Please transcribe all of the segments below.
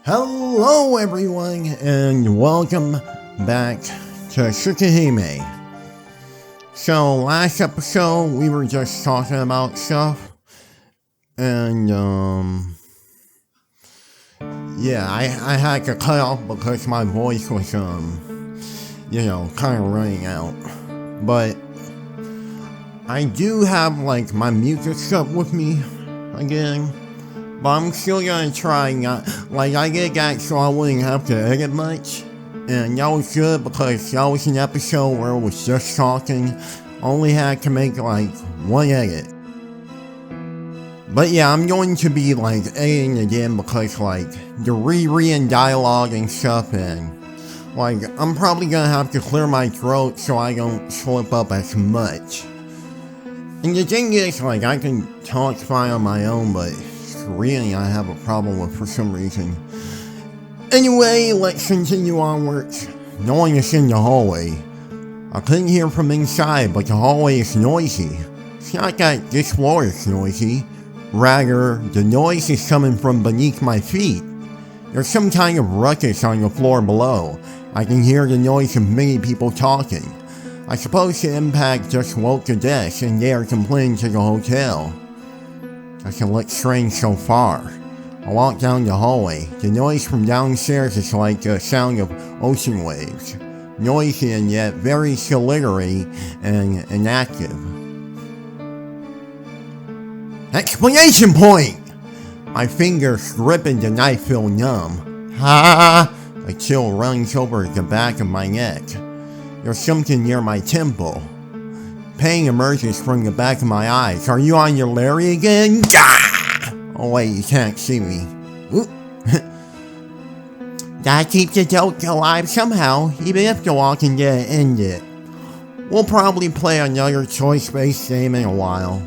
Hello everyone, and welcome back to Tsukihime. So, last episode, we were just talking about stuff, and, yeah, I had to cut off because my voice was, kind of running out. But, I do have, my music stuff with me again. But I'm still gonna try not, I did that so I wouldn't have to edit much. And that was good because that was an episode where I was just talking. Only had to make one edit. But yeah, I'm going to be editing again because the rereading dialogue and stuff, and I'm probably gonna have to clear my throat so I don't slip up as much. And the thing is, I can talk fine on my own, but reading I have a problem with for some reason. Anyway, let's continue onwards. No one is in the hallway. I couldn't hear from inside, but the hallway is noisy. It's not that this floor is noisy. Rather, the noise is coming from beneath my feet. There's some kind of ruckus on the floor below. I can hear the noise of many people talking. I suppose the impact just woke the desk and they are complaining to the hotel. Doesn't look strange so far. I walk down the hallway. The noise from downstairs is like the sound of ocean waves. Noisy and yet very silvery and inactive. Explanation point! My fingers gripping the knife feel numb. Ha! A chill runs over the back of my neck. There's something near my temple. Pain emerges from the back of my eyes. Are you on your Larry again? Gah! Oh wait, you can't see me. Gotta keep the joke alive somehow, even if the walking didn't end it. We'll probably play another choice-based game in a while.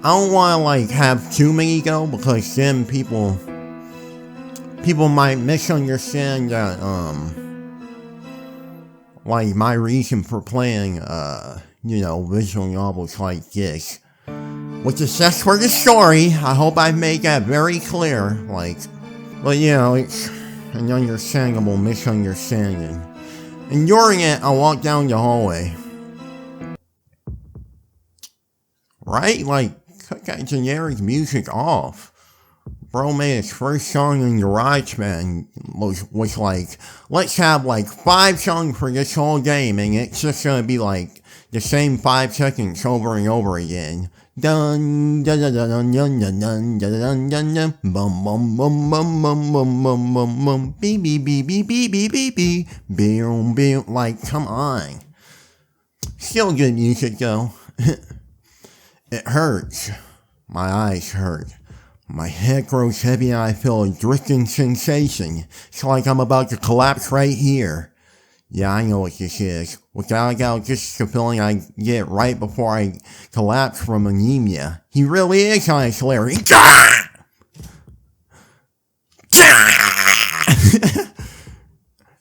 I don't wanna have too many go, because then people might misunderstand that, my reason for playing, visual novels like this. Which is just for the story. I hope I made that very clear. But it's an understandable misunderstanding. Enduring it, I walk down the hallway. Right? Cut that generic music off. Bro made his first song in GarageBand was let's have 5 songs for this whole game, and it's just gonna be the same 5 seconds over and over again. Dun dun dun dun dun dun dun dun dun dun bum bum bum bum bum bum bum bum bum beep beep beep beep beep beep beep beep boom boom. Come on. Still good music though. It hurts. My eyes hurt. My head grows heavy and I feel a drifting sensation. It's like I'm about to collapse right here. Yeah, I know what this is. Without a doubt, this is the feeling I get right before I collapse from anemia. He really is on his Larry.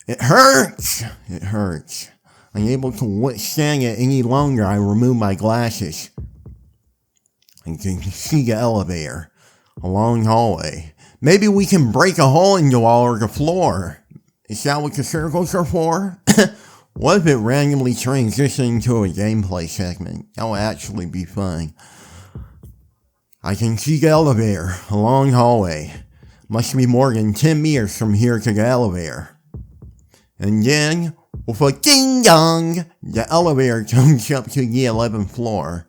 It hurts. It hurts. Unable to withstand it any longer, I remove my glasses. I can see the elevator. A long hallway. Maybe we can break a hole in the wall or the floor. Is that what the circles are for? What if it randomly transitioned to a gameplay segment? That would actually be fun. I can see the elevator. A long hallway. Must be more than 10 meters from here to the elevator. And then, with a ding dong, the elevator comes up to the 11th floor.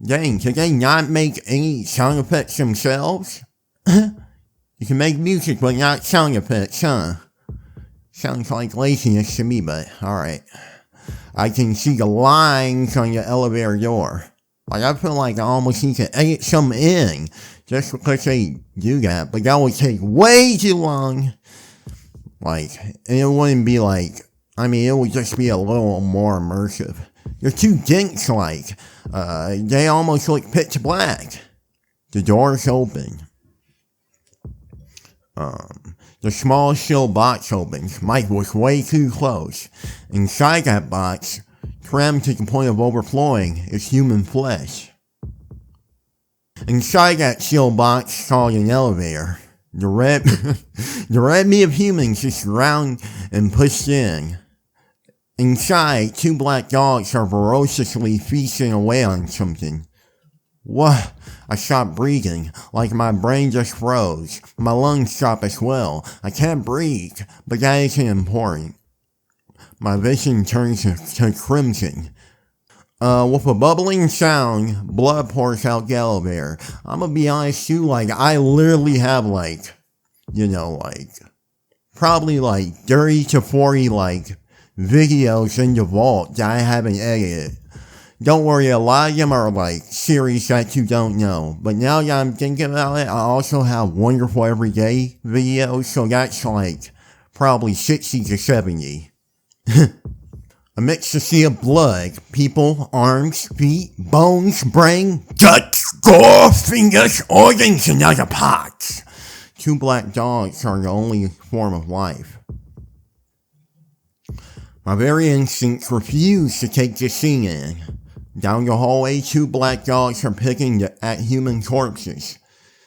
Dang, can they not make any sound effects themselves? You can make music but not sound effects, huh? Sounds like laziness to me, but alright. I can see the lines on the elevator door. I feel like I almost need to edit some in, just because they do that, but that would take way too long. And it wouldn't be it would just be a little more immersive. They're too dense, they almost look pitch black. The door's open. The small steel box opens. Mike was way too close. Inside that box, crammed to the point of overflowing, is human flesh. Inside that steel box called an elevator. The The army of humans is surrounded and pushed in. Inside, 2 black dogs are ferociously feasting away on something. What? I stopped breathing, like my brain just froze. My lungs stopped as well. I can't breathe, but that isn't important. My vision turns to crimson. With a bubbling sound, blood pours out the elevator. I'm gonna be honest too, I literally have probably 30 to 40 videos in the vault that I haven't edited. Don't worry, a lot of them are series that you don't know. But now that I'm thinking about it, I also have wonderful everyday videos, so that's probably 60 to 70. A mixed sea of blood, people, arms, feet, bones, brain, guts, gore, fingers, organs, and other parts. 2 black dogs are the only form of life. My very instincts refuse to take the scene in. Down the hallway, 2 black dogs are picking at human corpses.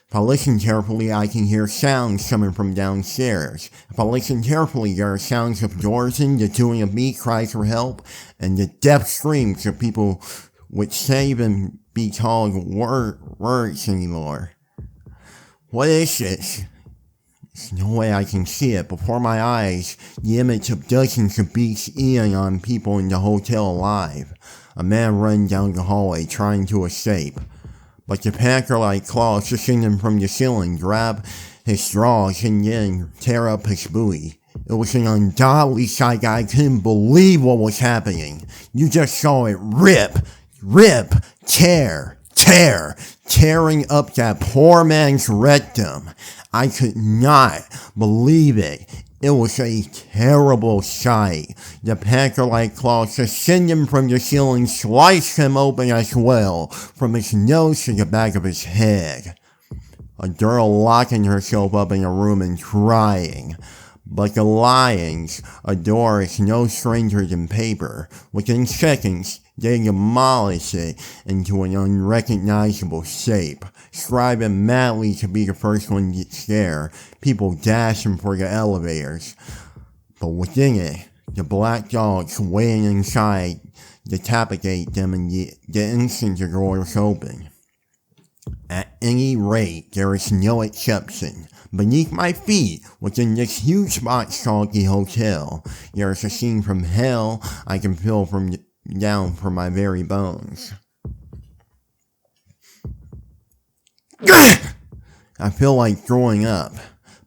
If I listen carefully, I can hear sounds coming from downstairs. If I listen carefully, there are sounds of doors and the doing of me cries for help, and the deaf screams of people which can't even be called words anymore. What is this? There's no way I can see it. Before my eyes, the image of dozens of beasts eating on people in the hotel alive. A man running down the hallway trying to escape. But the panther-like claws descending from the ceiling grab his jaws and then tear up his buoy. It was an ungodly sight. I couldn't believe what was happening. You just saw it rip, tearing up that poor man's rectum. I could not believe it. It was a terrible sight. The panther-like claws descending from the ceiling sliced him open as well, from his nose to the back of his head. A girl locking herself up in a room and crying. But the lions, a door is no stranger than paper. Within seconds, they demolish it into an unrecognizable shape. Striving madly to be the first one to get there, people dashing for the elevators. But within it, the black dogs waiting inside decapitate them in the instant the doors open. At any rate, there is no exception. Beneath my feet, within this huge box called the hotel, there is a scene from hell I can feel down from my very bones. I feel like throwing up,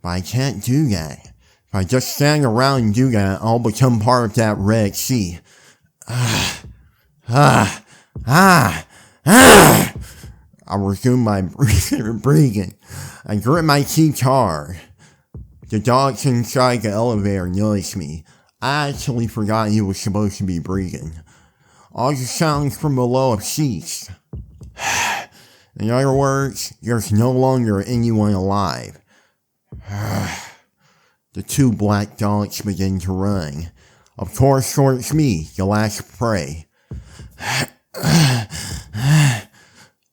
but I can't do that. If I just stand around and do that, I'll become part of that Red Sea. I resume my breathing. I grit my teeth hard. The dogs inside the elevator noticed me. I actually forgot he was supposed to be breathing. All the sounds from below have ceased. In other words, there's no longer anyone alive. The 2 black dogs begin to run. Of course, towards me, the last prey.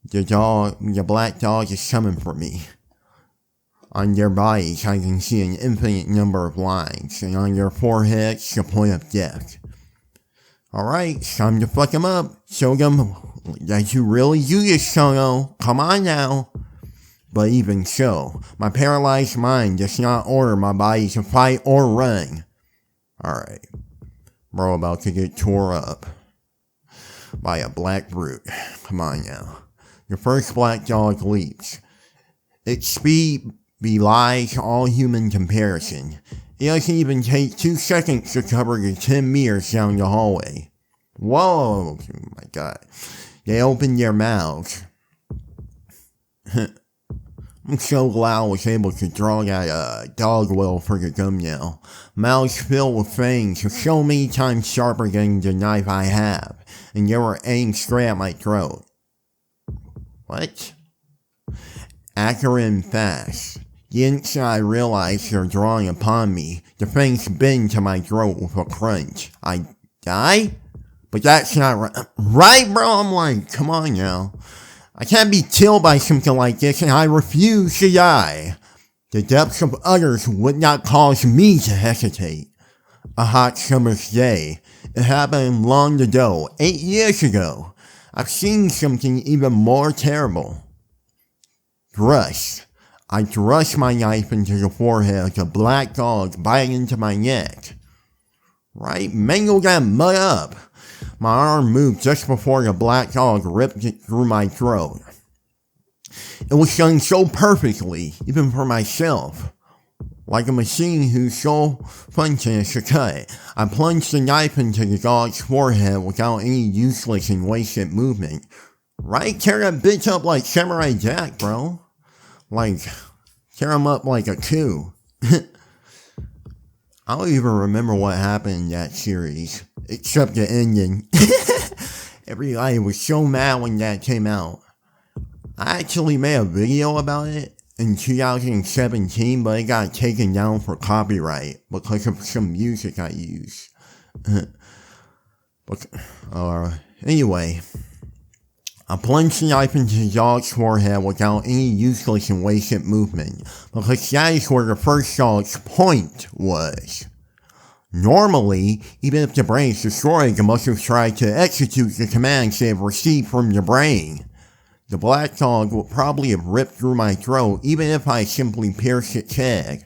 The black dog is coming for me. On their bodies, I can see an infinite number of lines, and on their foreheads, the point of death. Alright, it's time to fuck them up. Show them that you really do this, Sono. Come on now. But even so, my paralyzed mind does not order my body to fight or run. Alright, bro, about to get tore up by a black brute. Come on now. The first black dog leaps. Its speed belies all human comparison. It doesn't even take 2 seconds to cover the 10 meters down the hallway. Whoa! Oh my god. They open their mouths. I'm so glad I was able to draw that dog wheel for the thumbnail. Mouths filled with fangs are so many times sharper than the knife I have, and they were aimed straight at my throat. What? Accurate and fast. The instant I realize they're drawing upon me, the fangs bend to my throat with a crunch. I die? But that's not right, bro. I'm like, come on now. I can't be killed by something like this, and I refuse to die. The depths of others would not cause me to hesitate. A hot summer's day. It happened long ago, 8 years ago. I've seen something even more terrible. Thrust. I thrust my knife into the forehead of the black dog biting into my neck. Right? Mangle that mud up. My arm moved just before the black dog ripped it through my throat. It was done so perfectly, even for myself. Like a machine whose sole function is to cut, I plunged the knife into the dog's forehead without any useless and wasted movement. Right? Tear that bitch up like Samurai Jack, bro. Like, tear him up like a coup. I don't even remember what happened in that series, except the ending. Everybody was so mad when that came out. I actually made a video about it in 2017, but it got taken down for copyright because of some music I used. Anyway, I plunged the knife into the dog's forehead without any useless and wasted movement, because that is where the first dog's point was. Normally, even if the brain is destroyed, the muscles try to execute the commands they have received from the brain. The black dog would probably have ripped through my throat even if I simply pierced its head.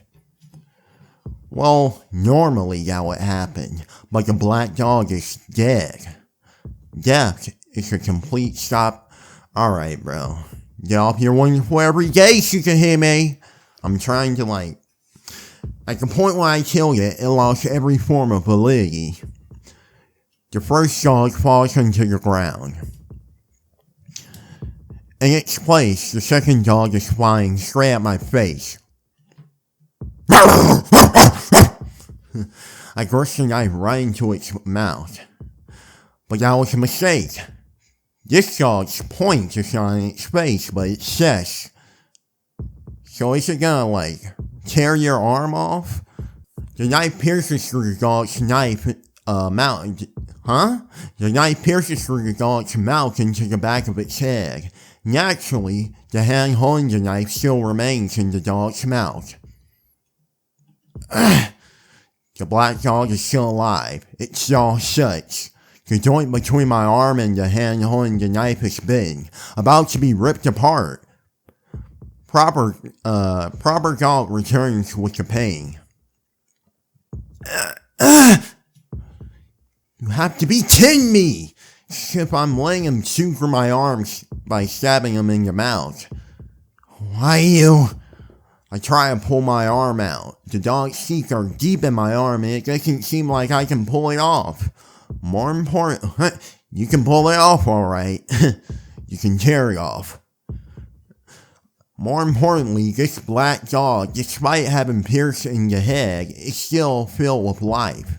Well, normally that would happen, but the black dog is dead. Death is a complete stop. Alright, bro. Get off your wonderful every day, Tsukihime. I'm trying to at the point when I killed it, it lost every form of validity. The first dog falls onto the ground. In its place, the second dog is flying straight at my face. I thrust the knife right into its mouth. But that was a mistake. This dog's point is not in its face, but its chest. So is it gonna, tear your arm off? The knife pierces through the dog's mouth. The knife pierces through the dog's mouth into the back of its head. Naturally, the hand holding the knife still remains in the dog's mouth. The black dog is still alive. Its jaw shuts. The joint between my arm and the hand holding the knife is big, about to be ripped apart. Proper dog returns with the pain. You have to be kidding me! As if I'm letting him chew through my arms by stabbing him in the mouth. Why you? I try to pull my arm out. The dog's teeth are deep in my arm and it doesn't seem like I can pull it off. More important, you can pull it off alright. You can tear it off. More importantly, this black dog, despite having pierced in the head, is still filled with life.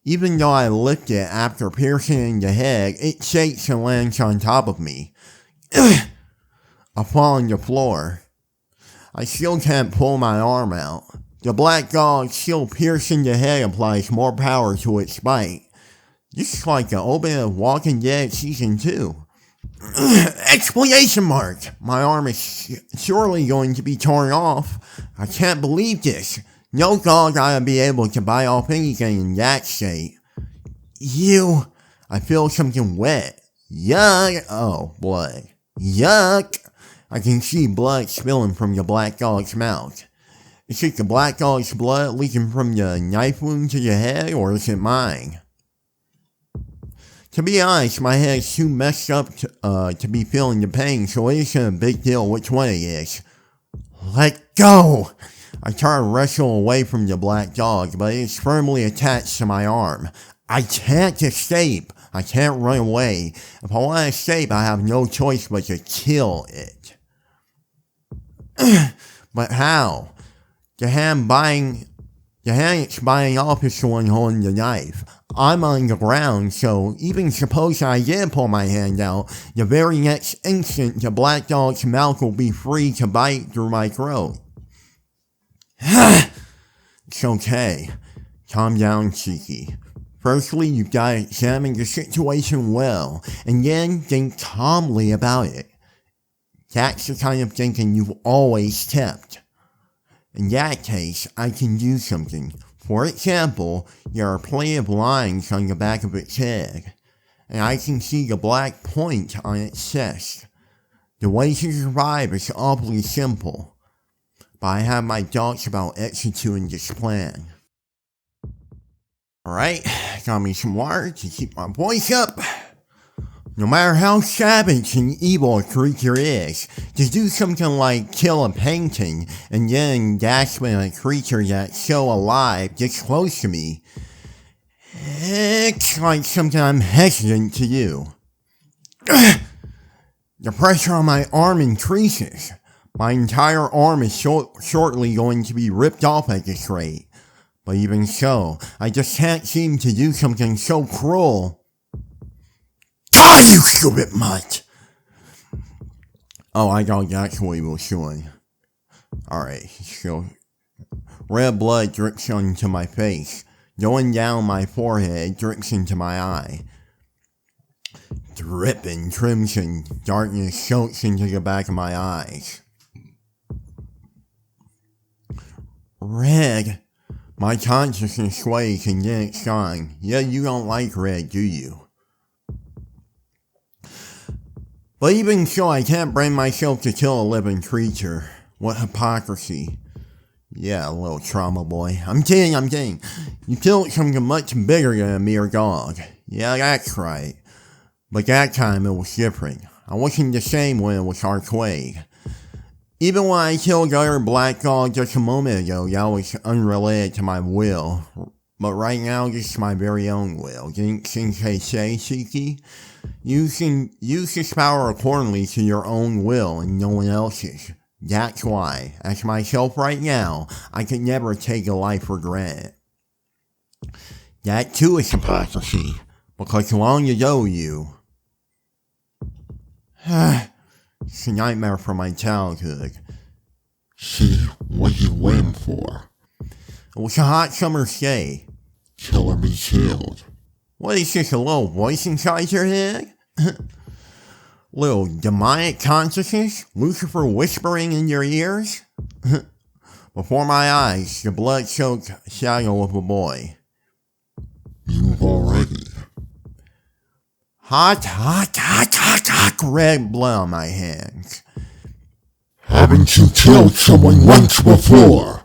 Even though I lift it after piercing in the head, it shakes and lands on top of me. I fall on the floor. I still can't pull my arm out. The black dog still piercing the head applies more power to its bite. This is like the opening of Walking Dead Season 2. Exclamation mark! My arm is surely going to be torn off. I can't believe this. No dog ought to be able to bite off anything in that state. Ew. I feel something wet. Yuck. Oh, blood. Yuck. I can see blood spilling from the black dog's mouth. Is it the black dog's blood leaking from the knife wound to the head, or is it mine? To be honest, my head is too messed up to be feeling the pain, so it isn't a big deal which one it is. Let go! I try to wrestle away from the black dog, but it is firmly attached to my arm. I can't escape. I can't run away. If I want to escape, I have no choice but to kill it. But how? The hand it's biting off is the one holding the knife. I'm on the ground, so even suppose I did pull my hand out, the very next instant the black dog's mouth will be free to bite through my throat. It's okay. Calm down, Cheeky. Firstly, you've got to examine the situation well, and then think calmly about it. That's the kind of thinking you've always kept. In that case, I can do something. For example, there are plenty of lines on the back of its head, and I can see the black point on its chest. The way to survive is awfully simple, but I have my doubts about executing this plan. Alright, got me some water to keep my voice up. No matter how savage and evil a creature is, to do something like kill a painting and then that's when a creature that's so alive gets close to me, it's like something I'm hesitant to do. The pressure on my arm increases. My entire arm is shortly going to be ripped off at this rate. But even so, I just can't seem to do something so cruel. Die, you stupid mutt! Oh, I thought that's what he was doing. Alright, so red blood drips onto my face. Going down my forehead drips into my eye. Dripping crimson darkness soaks into the back of my eyes. Red. My consciousness sways and then it's gone. Yeah, you don't like red, do you? But even so, I can't bring myself to kill a living creature. What hypocrisy. Yeah, little trauma boy. I'm kidding. You killed something much bigger than a mere dog. Yeah, that's right. But that time it was different. I wasn't the same when it was Arcueid. Even when I killed the other black dog just a moment ago, that was unrelated to my will. But right now, this is my very own will. Didn't Sensei say, Shiki? Use this power accordingly to your own will and no one else's. That's why, as myself right now, I could never take a life for granted. That too is hypocrisy, because long ago you... It's a nightmare from my childhood. See, what are you waiting for? It was a hot summer's day. Killer be killed. What is this, a little voice inside your head? Little demonic consciousness? Lucifer whispering in your ears? Before my eyes, the blood-soaked shadow of a boy. You've already. Hot, red blood on my hands. Haven't you killed someone once before?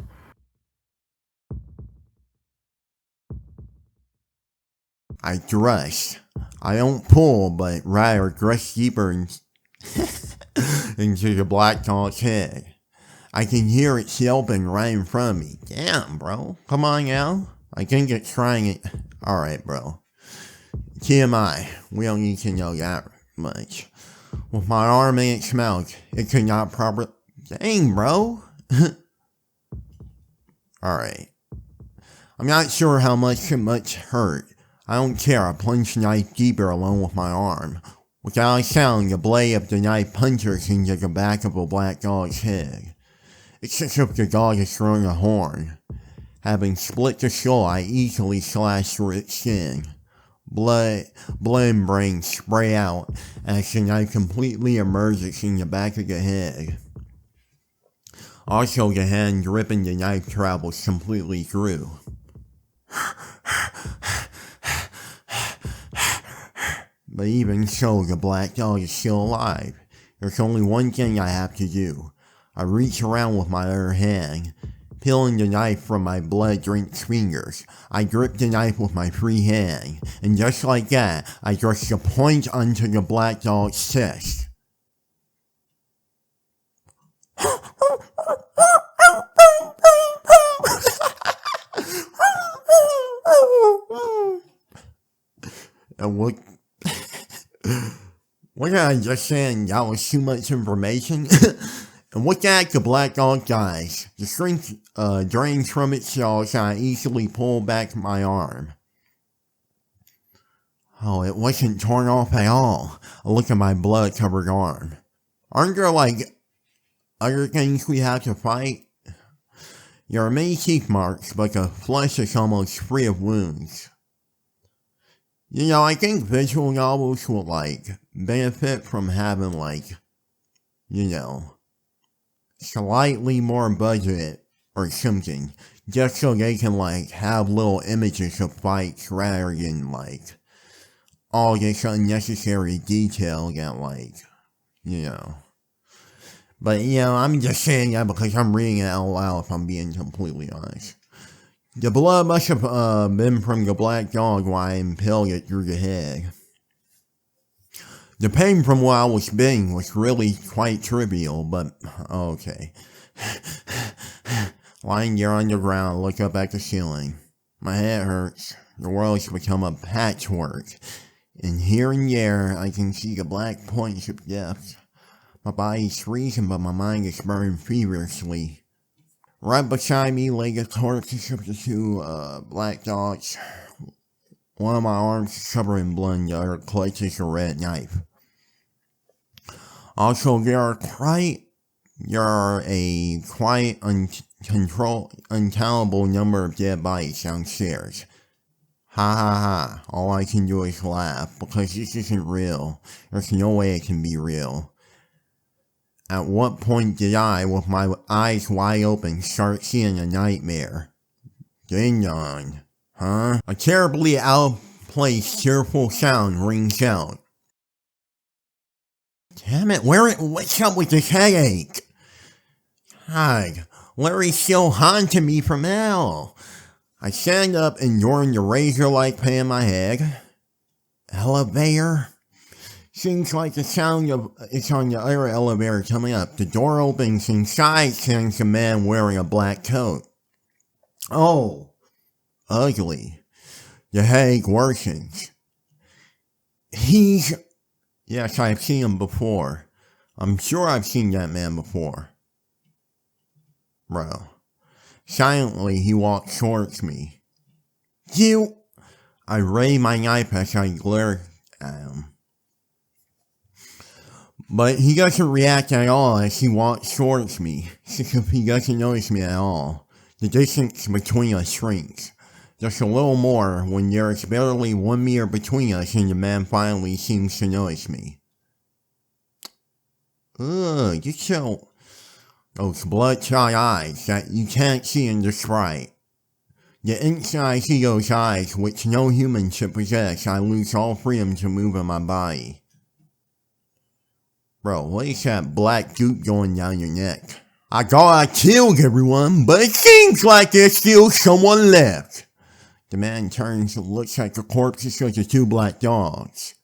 I thrust. I don't pull, but rather thrust deeper into the black dog's head. I can hear it yelping right in front of me. Damn, bro. Come on now. I think it's trying it. Alright, bro. TMI. We don't need to know that much. With my arm in its mouth, it could not properly... Dang, bro. Alright. I'm not sure how much hurt. I don't care. I plunge the knife deeper along with my arm. Without a sound, the blade of the knife punctures into the back of a black dog's head. It's as if the dog is throwing a horn. Having split the skull, I easily slash through its skin. Blood and brains spray out as the knife completely emerges in the back of the head. Also, the hand gripping the knife travels completely through. But even so, the black dog is still alive. There's only one thing I have to do. I reach around with my other hand, peeling the knife from my blood-drenched fingers. I grip the knife with my free hand, and just like that, I thrust the point onto the black dog's chest. And what did I just say? That was too much information. And with that, the black dog dies. The strength drains from its jaws, and I easily pull back my arm. Oh, it wasn't torn off at all. I look at my blood-covered arm. Aren't there, like, other things we have to fight? There are many teeth marks, but the flesh is almost free of wounds. You know, I think visual novels will, like, benefit from having, like, you know, slightly more budget or something, just so they can, like, have little images of fights rather than, like, all this unnecessary detail that, like, you know. But, you know, I'm just saying that because I'm reading it out loud, if I'm being completely honest. The blood must have been from the black dog while I impaled it through the head. The pain from what I was bitten was really quite trivial, but okay. Lying there on the ground, look up at the ceiling. My head hurts. The world's become a patchwork. And here and there, I can see the black points of death. My body's freezing, but my mind is burning feverishly. Right beside me lay the corpses of the two black dogs. One of my arms is covered in blood, and the other clutches a red knife. Also, there are a quite uncountable number of dead bodies downstairs. Ha ha ha, all I can do is laugh, because this isn't real. There's no way it can be real. At what point did I, with my eyes wide open, start seeing a nightmare? Ding dong, huh? A terribly out-of-place, cheerful sound rings out. Damn it, what's up with this headache? God, Larry's still haunting me from hell. I stand up, enduring the razor-like pain in my head. Elevator? Seems like the sound of it's on the other elevator coming up. The door opens, inside stands a man wearing a black coat. Oh, ugly. The headache worsens. Yes, I've seen him before. I'm sure I've seen that man before. Bro. Silently, he walks towards me. You! I raise my knife as I glare at him. But he doesn't react at all as he walks towards me, as if he doesn't notice me at all. The distance between us shrinks. Just a little more when there is barely 1 meter between us and the man finally seems to notice me. Ugh, you show those bloodshot eyes that you can't see in the sprite. The instant I see those eyes, which no human should possess, I lose all freedom to move in my body. Bro, what is that black goop going down your neck? I thought I killed everyone, but it seems like there's still someone left. The man turns and looks at the corpses of the two black dogs.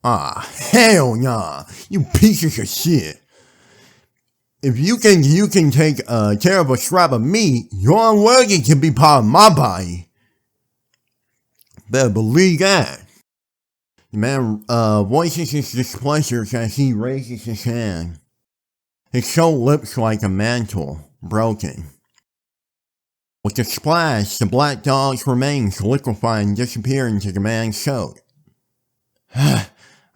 Ah, hell nah, you pieces of shit. If you can take a terrible scrap of meat, you're unworthy to be part of my body. Better believe that. The man voices his displeasure as he raises his hand. His coat looks like a mantle, broken. With a splash, the black dog's remains liquefy and disappear into the man's coat. I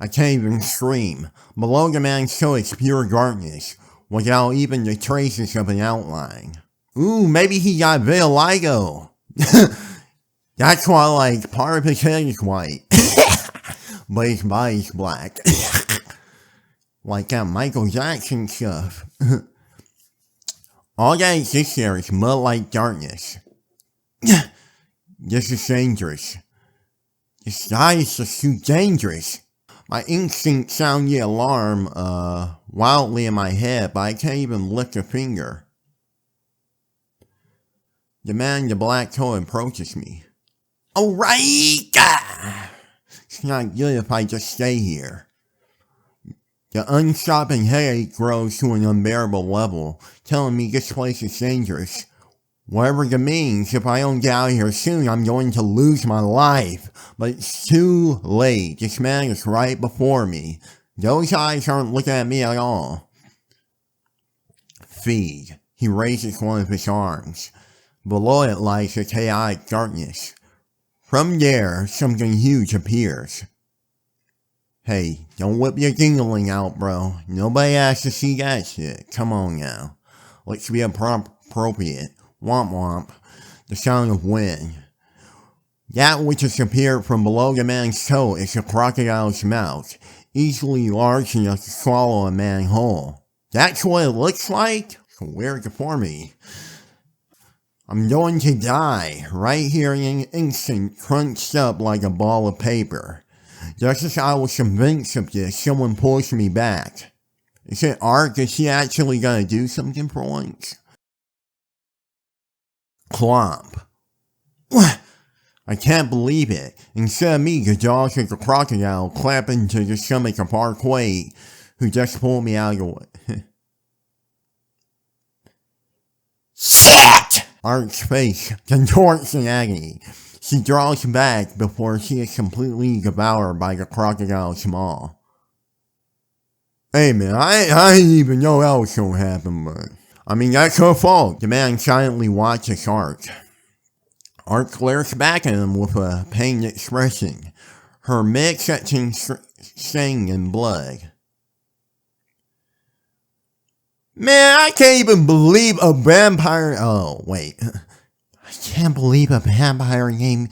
can't even scream. Below the man's coat is pure darkness, without even the traces of an outline. Ooh, maybe he got vitiligo. That's why, like, part of his head is white. But his body's black. Like that Michael Jackson stuff. All that exists there is mud-like darkness. This is dangerous. This guy is just too dangerous. My instincts sound the alarm, wildly in my head, but I can't even lift a finger. The man in the black coat approaches me. Alright! It's not good if I just stay here. The unstopping headache grows to an unbearable level, telling me this place is dangerous. Whatever that means, if I don't get out of here soon, I'm going to lose my life. But it's too late. This man is right before me. Those eyes aren't looking at me at all. Feed. He raises one of his arms. Below it lies a chaotic darkness. From there, something huge appears. Hey, don't whip your dingling out, bro. Nobody asked to see that shit. Come on now. Let's be appropriate. Womp womp. The sound of wind. That which has appeared from below the man's coat is a crocodile's mouth, easily large enough to swallow a man whole. That's what it looks like? Weird for me. I'm going to die right here in an instant, crunched up like a ball of paper. Just as I was convinced of this, someone pulls me back. Is it Arc? Is he actually gonna do something for once? Clomp. What? I can't believe it. Instead of me, the jaws of the crocodile clap into the stomach of Arcueid, who just pulled me out of the way. Shit! Arc's face contorts in agony. She draws back before she is completely devoured by the crocodile's maw. Hey man, I didn't even know that was gonna happen, but... I mean, that's her fault. The man silently watches Arc. Arc glares back at him with a pained expression, her midsection stained in blood. Man, I can't even believe a vampire... Oh, wait. I can't believe a vampire named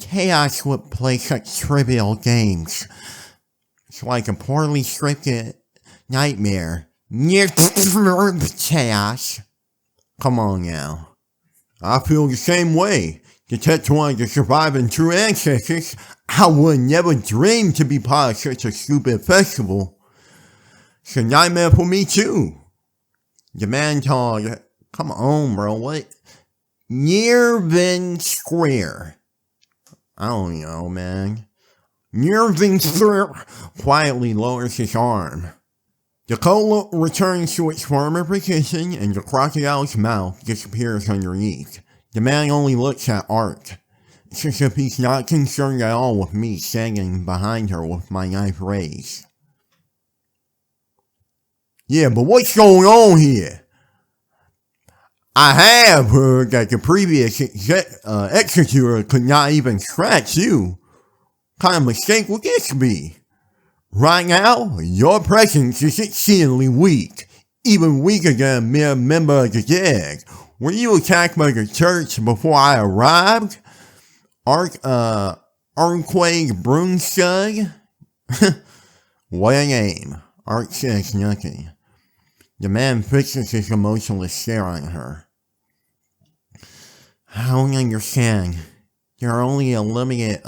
Chaos would play such trivial games. It's like a poorly scripted nightmare. Near Chaos. Come on now. I feel the same way. To touch one of the surviving true ancestors, I would never dream to be part of such a stupid festival. It's a nightmare for me too. The man told, come on bro, what? Nrvnsqr. I don't know, man. Nrvnsqr quietly lowers his arm. The coat returns to its former position and the crocodile's mouth disappears underneath. The man only looks at Arc. It's as if he's not concerned at all with me standing behind her with my knife raised. Yeah, but what's going on here? I have heard that the previous executor could not even scratch you. What kind of mistake would this be? Right now, your presence is exceedingly weak. Even weaker than a mere member of the dead. Were you attacked by the church before I arrived? Arcueid Nrvnsqr? What a name. Arc says nothing. The man fixes his emotionless stare on her. I don't understand. There are only a limited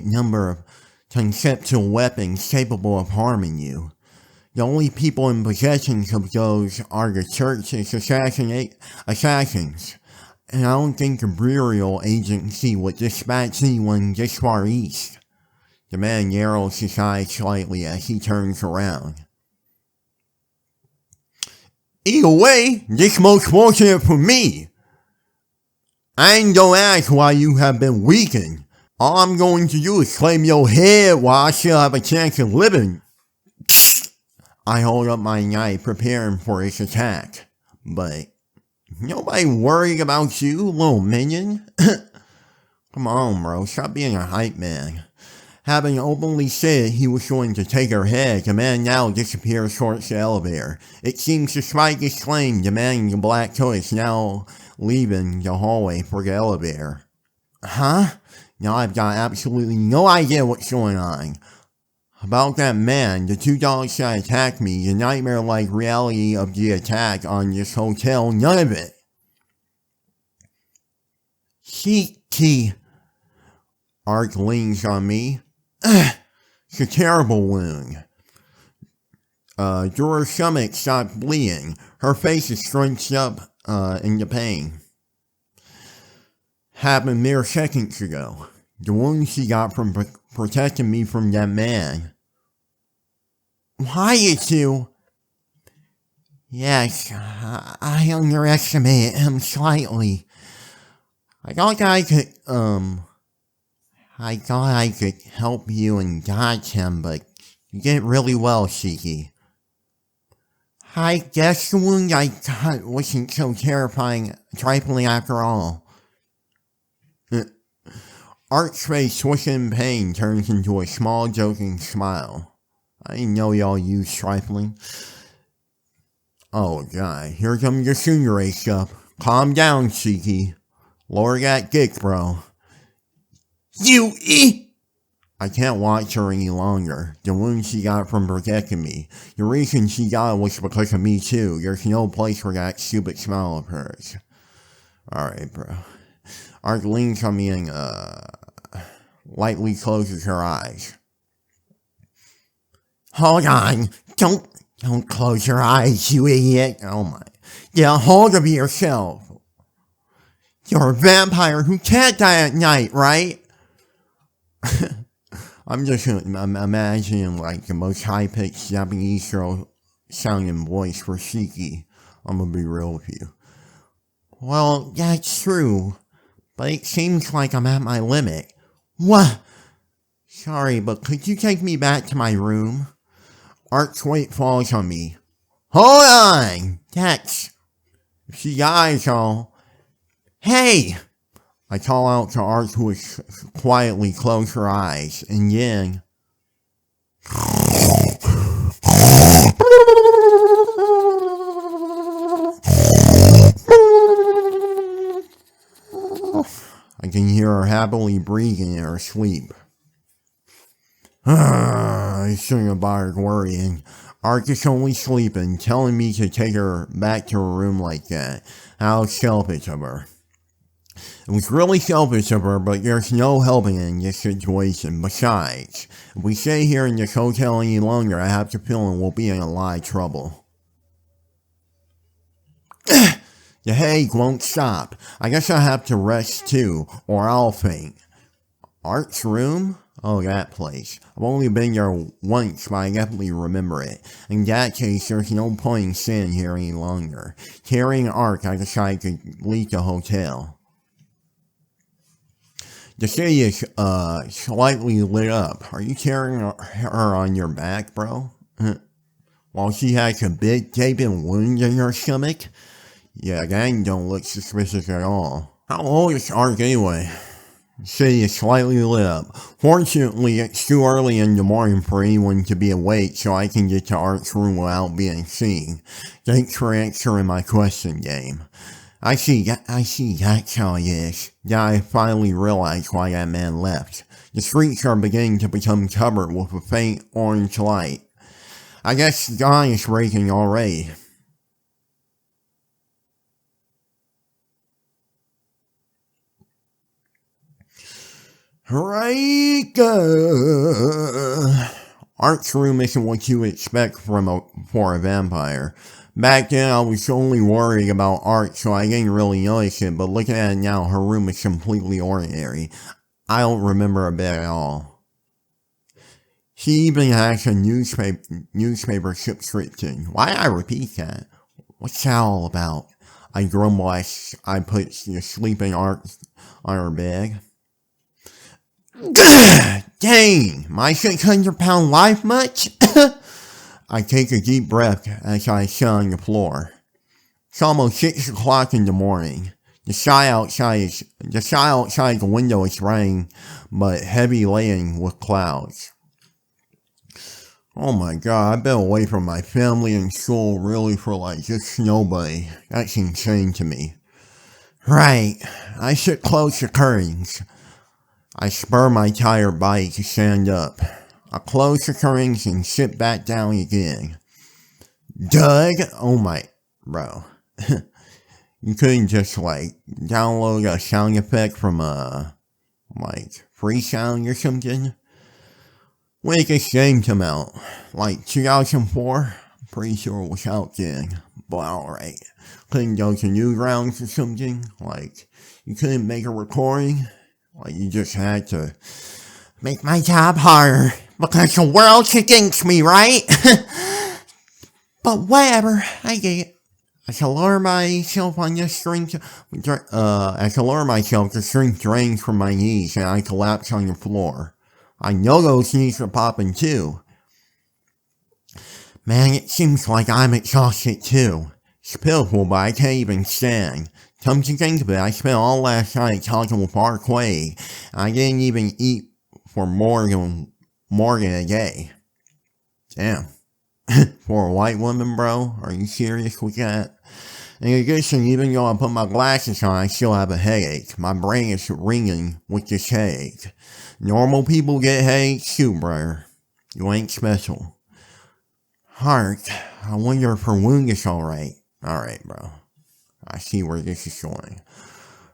number of conceptual weapons capable of harming you. The only people in possession of those are the church's assassins. And I don't think the burial agency would dispatch anyone this far east. The man narrows his eyes slightly as he turns around. Either way, this most fortunate for me. I ain't gonna ask why you have been weakened. All I'm going to do is claim your head while I still have a chance of living. I hold up my knife, preparing for its attack. But nobody worried about you, little minion. Come on, bro. Stop being a hype man. Having openly said he was going to take her head, the man now disappears towards the elevator. It seems despite this claim, the man in the black coat is now leaving the hallway for the elevator. Huh? Now I've got absolutely no idea what's going on. About that man, the two dogs that attacked me, the nightmare-like reality of the attack on this hotel, none of it. Shiki. Arc leans on me. It's a terrible wound. Dora's stomach stopped bleeding. Her face is scrunched up in the pain. Happened mere seconds ago. The wound she got from protecting me from that man. Why did you? Yes, I underestimated him slightly. I thought I could help you and dodge him, but you did really well, Shiki. I guess the wound I got wasn't so trifling after all. Arc's face, twisted in pain, turns into a small, joking smile. I didn't know y'all used trifling. Oh, God. Here comes your Tsukihime stuff. Calm down, Shiki. Lower that dick, bro. I can't watch her any longer. The wound she got from protecting me. The reason she got it was because of me too. There's no place for that stupid smile of hers. Alright, bro. Arc leans on me and, lightly closes her eyes. Hold on. Don't close your eyes, you idiot. Oh my. Get a hold of yourself. You're a vampire who can't die at night, right? I'm just imagining like the most high-pitched Japanese girl sounding voice for Shiki. I'm gonna be real with you. Well, that's true, but it seems like I'm at my limit. What? Sorry, but could you take me back to my room? Arcueid falls on me. Hold on! That's... She dies, all. Hey! I call out to Arc, who is quietly close her eyes, and then... I can hear her happily breathing in her sleep. I shouldn't have bothered worrying. Arc is only sleeping, telling me to take her back to her room like that. How selfish of her. It was really selfish of her, but there's no helping in this situation. Besides, if we stay here in this hotel any longer, I have the feeling we'll be in a lot of trouble. The headache won't stop. I guess I have to rest too, or I'll faint. Art's room? Oh, that place. I've only been there once, but I definitely remember it. In that case, there's no point in staying here any longer. Carrying Arc, I decided to leave the hotel. The city is, slightly lit up. Are you carrying her on your back, bro? While she has a big gaping wound in her stomach? Yeah, that don't look suspicious at all. How old is Arc anyway? The city is slightly lit up. Fortunately, it's too early in the morning for anyone to be awake, so I can get to Arc's room without being seen. Thanks for answering my question, game. I see, that's how it is. Now I finally realized why that man left. The streets are beginning to become covered with a faint orange light. I guess dawn is breaking already. Right. Arc's room isn't what you would expect for a vampire. Back then, I was only worried about Arc, so I didn't really notice it, but looking at it now, her room is completely ordinary. I don't remember a bit at all. She even has a newspaper subscription. Why did I repeat that? What's that all about? I grumble as I put the sleeping Arc on her bed. Dang, my 600-pound life much? I take a deep breath as I sit on the floor. It's almost 6 o'clock in the morning. The sky outside the window is raining, but heavy laden with clouds. Oh my god, I've been away from my family and school really for like just nobody. That's insane to me. Right, I should close the curtains. I spur my tired body to stand up. I close the curtains and sit back down again. Doug? Oh my, bro. You couldn't just like download a sound effect from like Freesound or something? When did this game come out? Like 2004? I'm pretty sure it was out then. But alright. Couldn't go to Newgrounds or something? Like, you couldn't make a recording? Like, you just had to make my job harder because the world's against me, right? But whatever, I get it. I can lower myself on this string, the string drains from my knees and I collapse on the floor. I know those knees are popping too. Man, it seems like I'm exhausted too. It's pitiful, but I can't even stand. Come to think of it, I spent all last night talking with Arcueid, and I didn't even eat for more than a day. Damn. For a white woman, bro? Are you serious with that? In addition, even though I put my glasses on, I still have a headache. My brain is ringing with this headache. Normal people get headaches too, brother. You ain't special. Hark, I wonder if her wound is alright. Alright, bro. I see where this is going.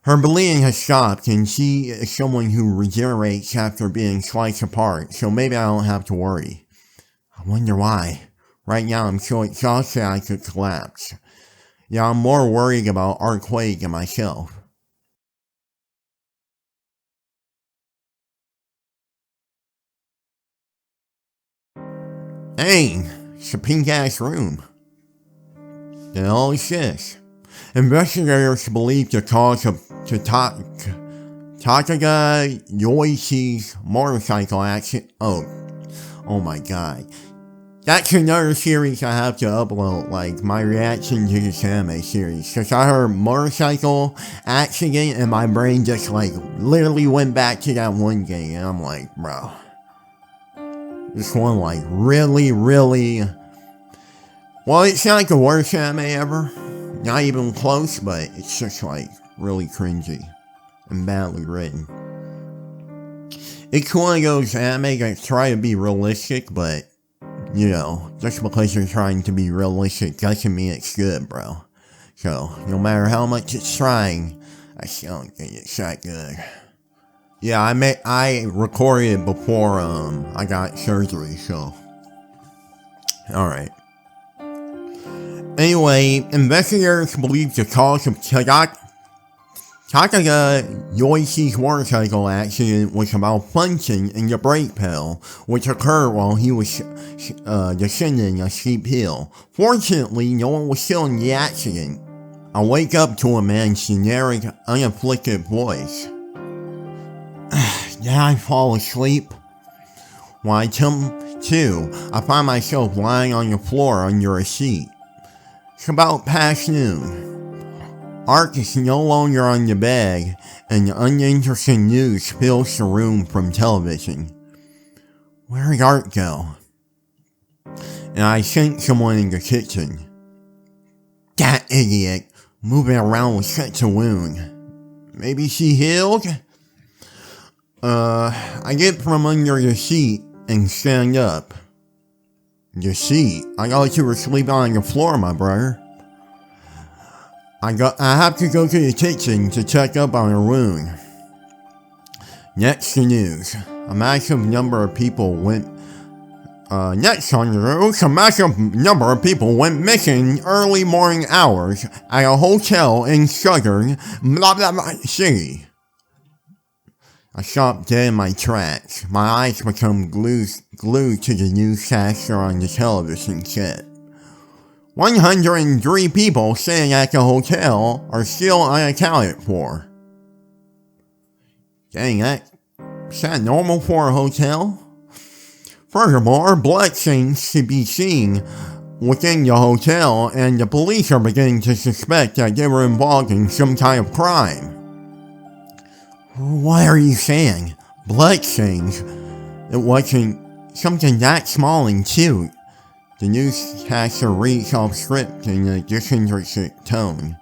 Her bleeding has stopped, and she is someone who regenerates after being sliced apart, so maybe I don't have to worry. I wonder why. Right now I'm so exhausted I could collapse. Yeah, I'm more worried about Arcueid than myself. Dang, it's a pink-ass room. The hell is this? Investigators believe the cause of Takaga Yoishi's motorcycle accident. Oh my god. That's another series I have to upload, like my reaction to this anime series. Cause I heard motorcycle accident and my brain just like literally went back to that one game and I'm like, bro. This one like really, well, it's not the worst anime ever. Not even close, but it's just like really cringy and badly written. It's one of those anime that try to be realistic, but you know, just because you're trying to be realistic doesn't mean it's good, bro. So, no matter how much it's trying, I still don't think it's that good. Yeah, I recorded it before I got surgery, so alright. Anyway, investigators believe the cause of Takaga Yoishi's motorcycle accident was a malfunction in the brake pedal, which occurred while he was descending a steep hill. Fortunately, no one was killed in the accident. I wake up to a man's generic, unafflicted voice. Did I fall asleep? When I come to, I find myself lying on the floor under a sheet. It's about past noon. Ark is no longer on the bed, and the uninteresting news fills the room from television. Where did Ark go? And I sense someone in the kitchen. That idiot, moving around with such a wound. Maybe she healed? I get from under the sheet and stand up. The sheet? I thought you were sleeping on the floor, my brother. I have to go to the kitchen to check up on her wound. Next the news. A massive number of people went missing early morning hours at a hotel in southern city. I stopped dead in my tracks. My eyes become glued to the newscaster on the television set. 103 people staying at the hotel are still unaccounted for. Dang, is that normal for a hotel? Furthermore, blood seems to be seen within the hotel, and the police are beginning to suspect that they were involved in some kind of crime. What are you saying? Blood stains? It wasn't something that small and cute. The newscaster reads off script in a disinterested tone.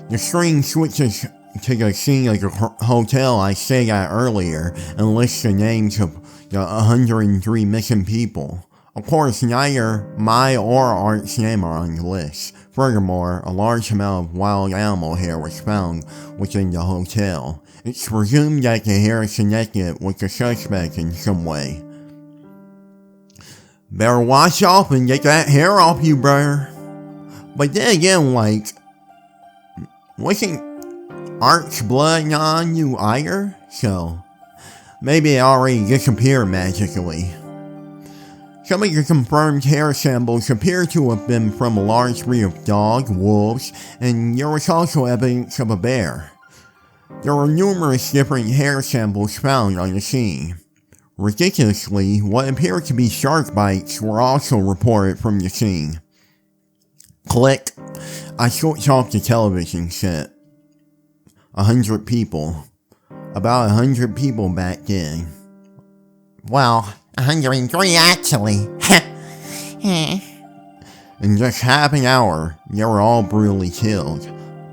The screen switches to the scene of the hotel I stayed at earlier and lists the names of the 103 missing people. Of course, neither my or Art's name are on the list. Furthermore, a large amount of wild animal hair was found within the hotel. It's presumed that the hair is connected with the suspect in some way. Better wash off and get that hair off you, brother. But then again, like, wasn't Art's blood on you either? So, maybe it already disappeared magically. Some of the confirmed hair samples appear to have been from a large breed of dog, wolves, and there was also evidence of a bear. There were numerous different hair samples found on the scene. Ridiculously, what appeared to be shark bites were also reported from the scene. Click. I switched off the television set. 100 people. About 100 people back then. Well, 103 actually. In just half an hour, they were all brutally killed.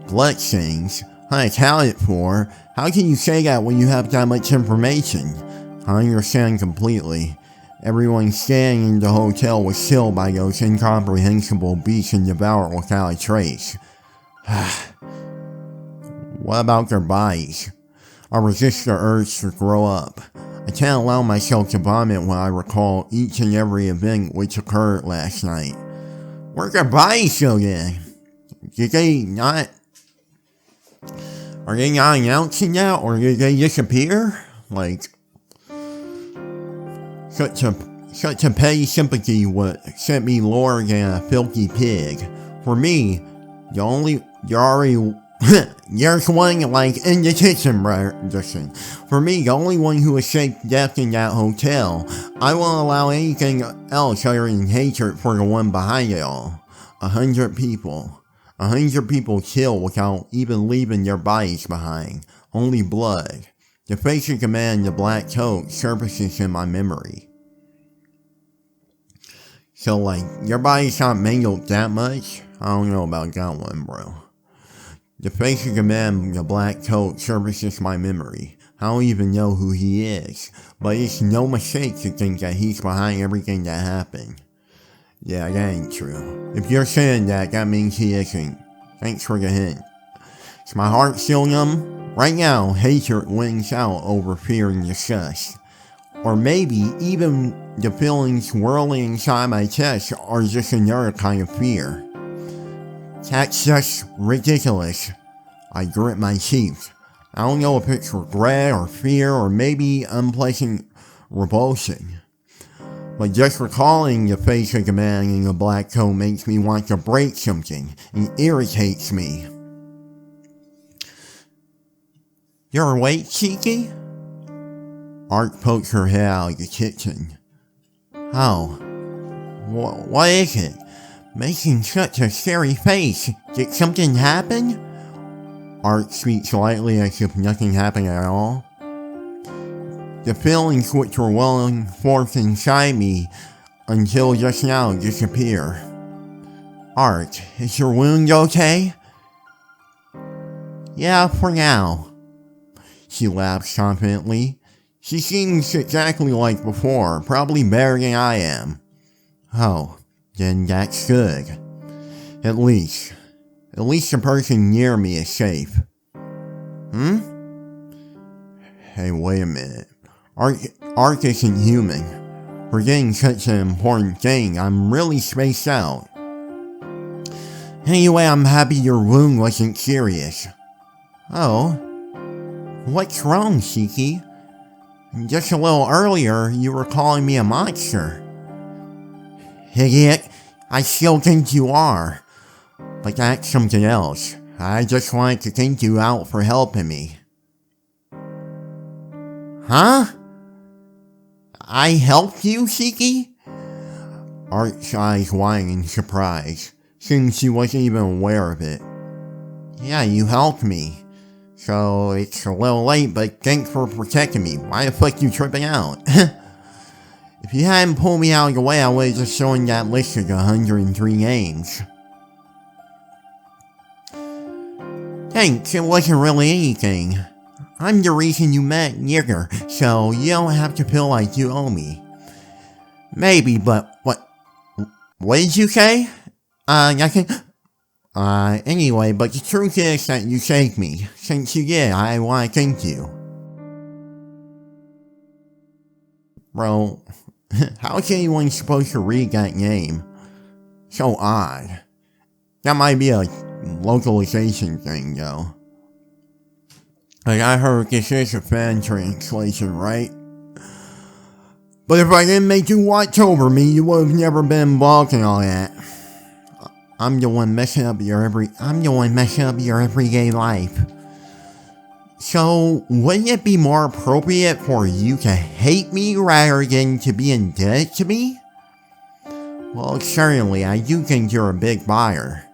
Bloodstains, unaccounted for? How can you say that when you have that much information? I understand completely. Everyone staying in the hotel was killed by those incomprehensible beasts and devoured without a trace. What about their bodies? I resist the urge to grow up. I can't allow myself to vomit when I recall each and every event which occurred last night. Where'd their bodies go then? Did they not... Are they not announcing that, or did they disappear? Like... Such a petty sympathy would set me lower than a filthy pig. For me, there's one like in the kitchen, Justin. For me, the only one who escaped death in that hotel. I won't allow anything else other than hatred for the one behind it all. 100 people. 100 people killed without even leaving their bodies behind. Only blood. The face of the man in the black coat surfaces in my memory. So, like, your body's not mangled that much? I don't know about that one, bro. The face of the man in the black coat surfaces in my memory. I don't even know who he is, but it's no mistake to think that he's behind everything that happened. Yeah, that ain't true. If you're saying that, that means he isn't. Thanks for the hint. Is my heart still numb? Right now, hatred wins out over fear and disgust. Or maybe even the feelings whirling inside my chest are just another kind of fear. That's just ridiculous. I grit my teeth. I don't know if it's regret or fear or maybe unpleasant revulsion. But just recalling the face of the man in the black coat makes me want to break something and irritates me. You're awake, Cheeky? Art pokes her head out of the kitchen. Oh, what is it? Making such a scary face. Did something happen? Art speaks lightly as if nothing happened at all. The feelings which were welling forth inside me until just now disappear. Art, is your wound okay? Yeah, for now. She laughs confidently. She seems exactly like before, probably better than I am. Oh, then that's good. At least the person near me is safe. Hey, wait a minute. Arc isn't human. Forgetting such an important thing, I'm really spaced out. Anyway, I'm happy your wound wasn't serious. Oh? What's wrong, Shiki? Just a little earlier, you were calling me a monster. Idiot, I still think you are. But that's something else. I just wanted to thank you out for helping me. Huh? I helped you, Shiki? Art's eyes widen in surprise, since she wasn't even aware of it. Yeah, you helped me. So, it's a little late, but thanks for protecting me. Why the fuck you tripping out? If you hadn't pulled me out of the way, I would've just shown that list of 103 names. Thanks, it wasn't really anything. I'm the reason you met Nrvnsqr, so you don't have to feel like you owe me. Maybe, but what did you say? Anyway, but the truth is that you saved me. Since you did, I want to thank you. Bro, how is anyone supposed to read that name? So odd. That might be a localization thing, though. Like, I heard this is a fan translation, right? But if I didn't make you watch over me, you would have never been involved in all that. I'm the one messing up your everyday life. So, wouldn't it be more appropriate for you to hate me rather than to be indebted to me? Well, certainly, I do think you're a big buyer.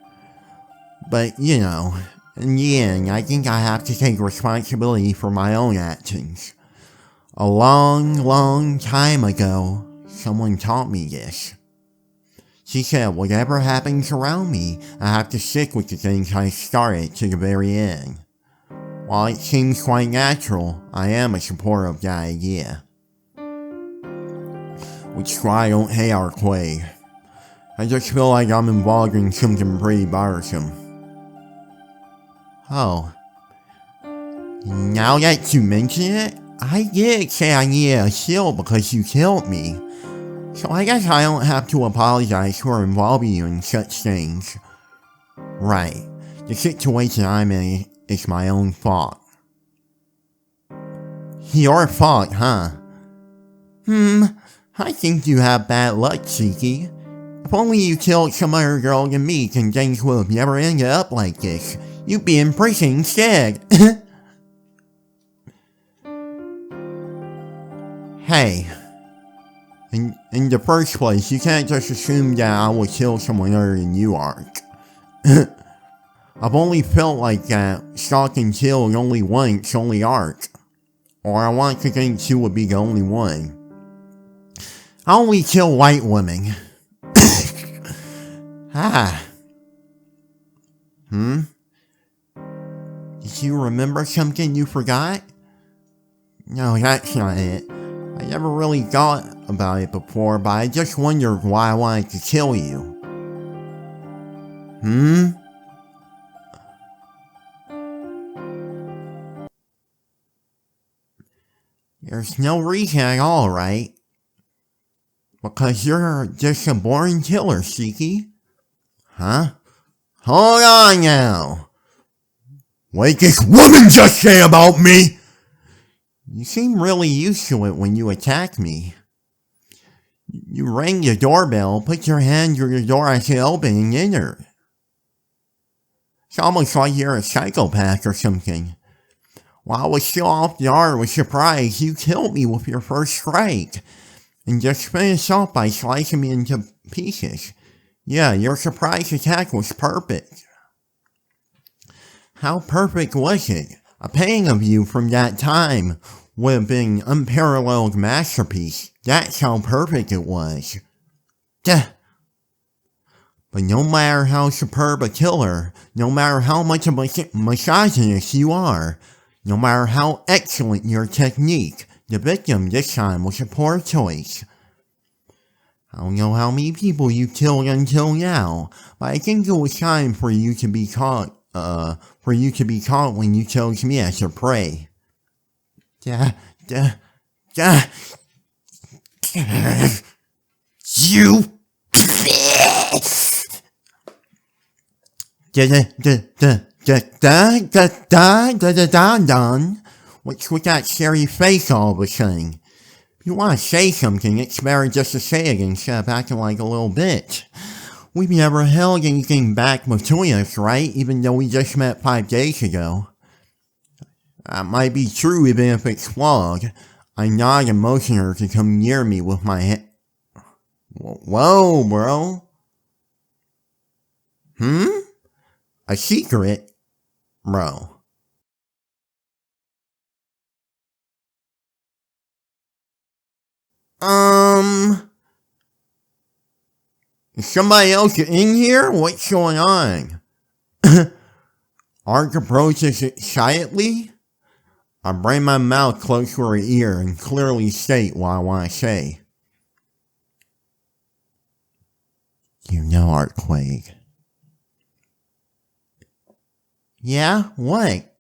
But, you know, in the end, I think I have to take responsibility for my own actions. A long, long time ago, someone taught me this. She said, whatever happens around me, I have to stick with the things I started to the very end. While it seems quite natural, I am a supporter of that idea. Which is why I don't hate Arcueid. I just feel like I'm involved in something pretty bothersome. Oh. Now that you mention it, I did say I needed a shield because you killed me. So I guess I don't have to apologize for involving you in such things. Right. The situation I'm in is my own fault. Your fault, huh? I think you have bad luck, Tsukihime. If only you killed some other girl than me, then things would have never ended up like this. You'd be in prison instead. Hey. In the first place, you can't just assume that I would kill someone other than you, Arc. I've only felt like that stalking killed only once, only Arc. Or I want to think she would be the only one. I only kill white women. Did you remember something you forgot? No, that's not it. I never really thought about it before, but I just wondered why I wanted to kill you. There's no reason at all, right? Because you're just a boring killer, Tsukihime. Huh? Hold on now. What did this woman just say about me? You seem really used to it when you attack me. You rang the doorbell, put your hand through the door as you opened and entered. It's almost like you're a psychopath or something. While I was still off guard with surprise, you killed me with your first strike. And just finished off by slicing me into pieces. Yeah, your surprise attack was perfect. How perfect was it? A painting of you from that time would have been an unparalleled masterpiece. That's how perfect it was. Duh. But no matter how superb a killer, no matter how much of a misogynist you are, no matter how excellent your technique, the victim this time was a poor choice. I don't know how many people you killed until now, but I think it was time for you to be caught, when you chose me as your prey. You... What's with that scary face all of a sudden? If you want to say something, it's better just to say it instead of acting like a little bitch. We've never held anything back between us, right? Even though we just met 5 days ago. That might be true even if it's flawed. I'm not emotional to come near me with my head. Whoa, bro. A secret? Bro. Is somebody else in here? What's going on? Arc approaches excitedly. I bring my mouth close to her ear and clearly state what I want to say. You know, Arcueid. Yeah? What?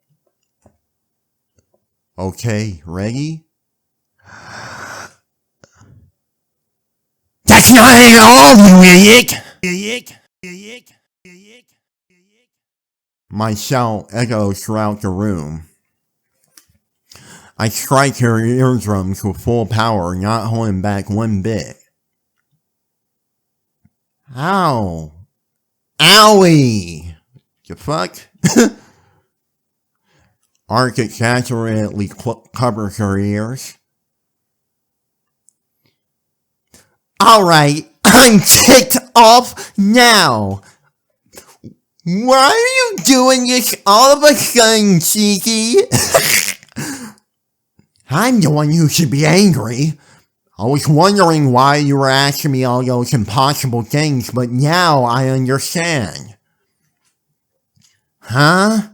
Okay, ready? That's not at all, you idiot! My shout echoes throughout the room. I strike her eardrums with full power, not holding back one bit. Ow! Owie! The fuck? Arc exaggeratedly covers her ears. Alright, I'm ticked off now! Why are you doing this all of a sudden, Tsukihime? I'm the one who should be angry. I was wondering why you were asking me all those impossible things, but now I understand. Huh?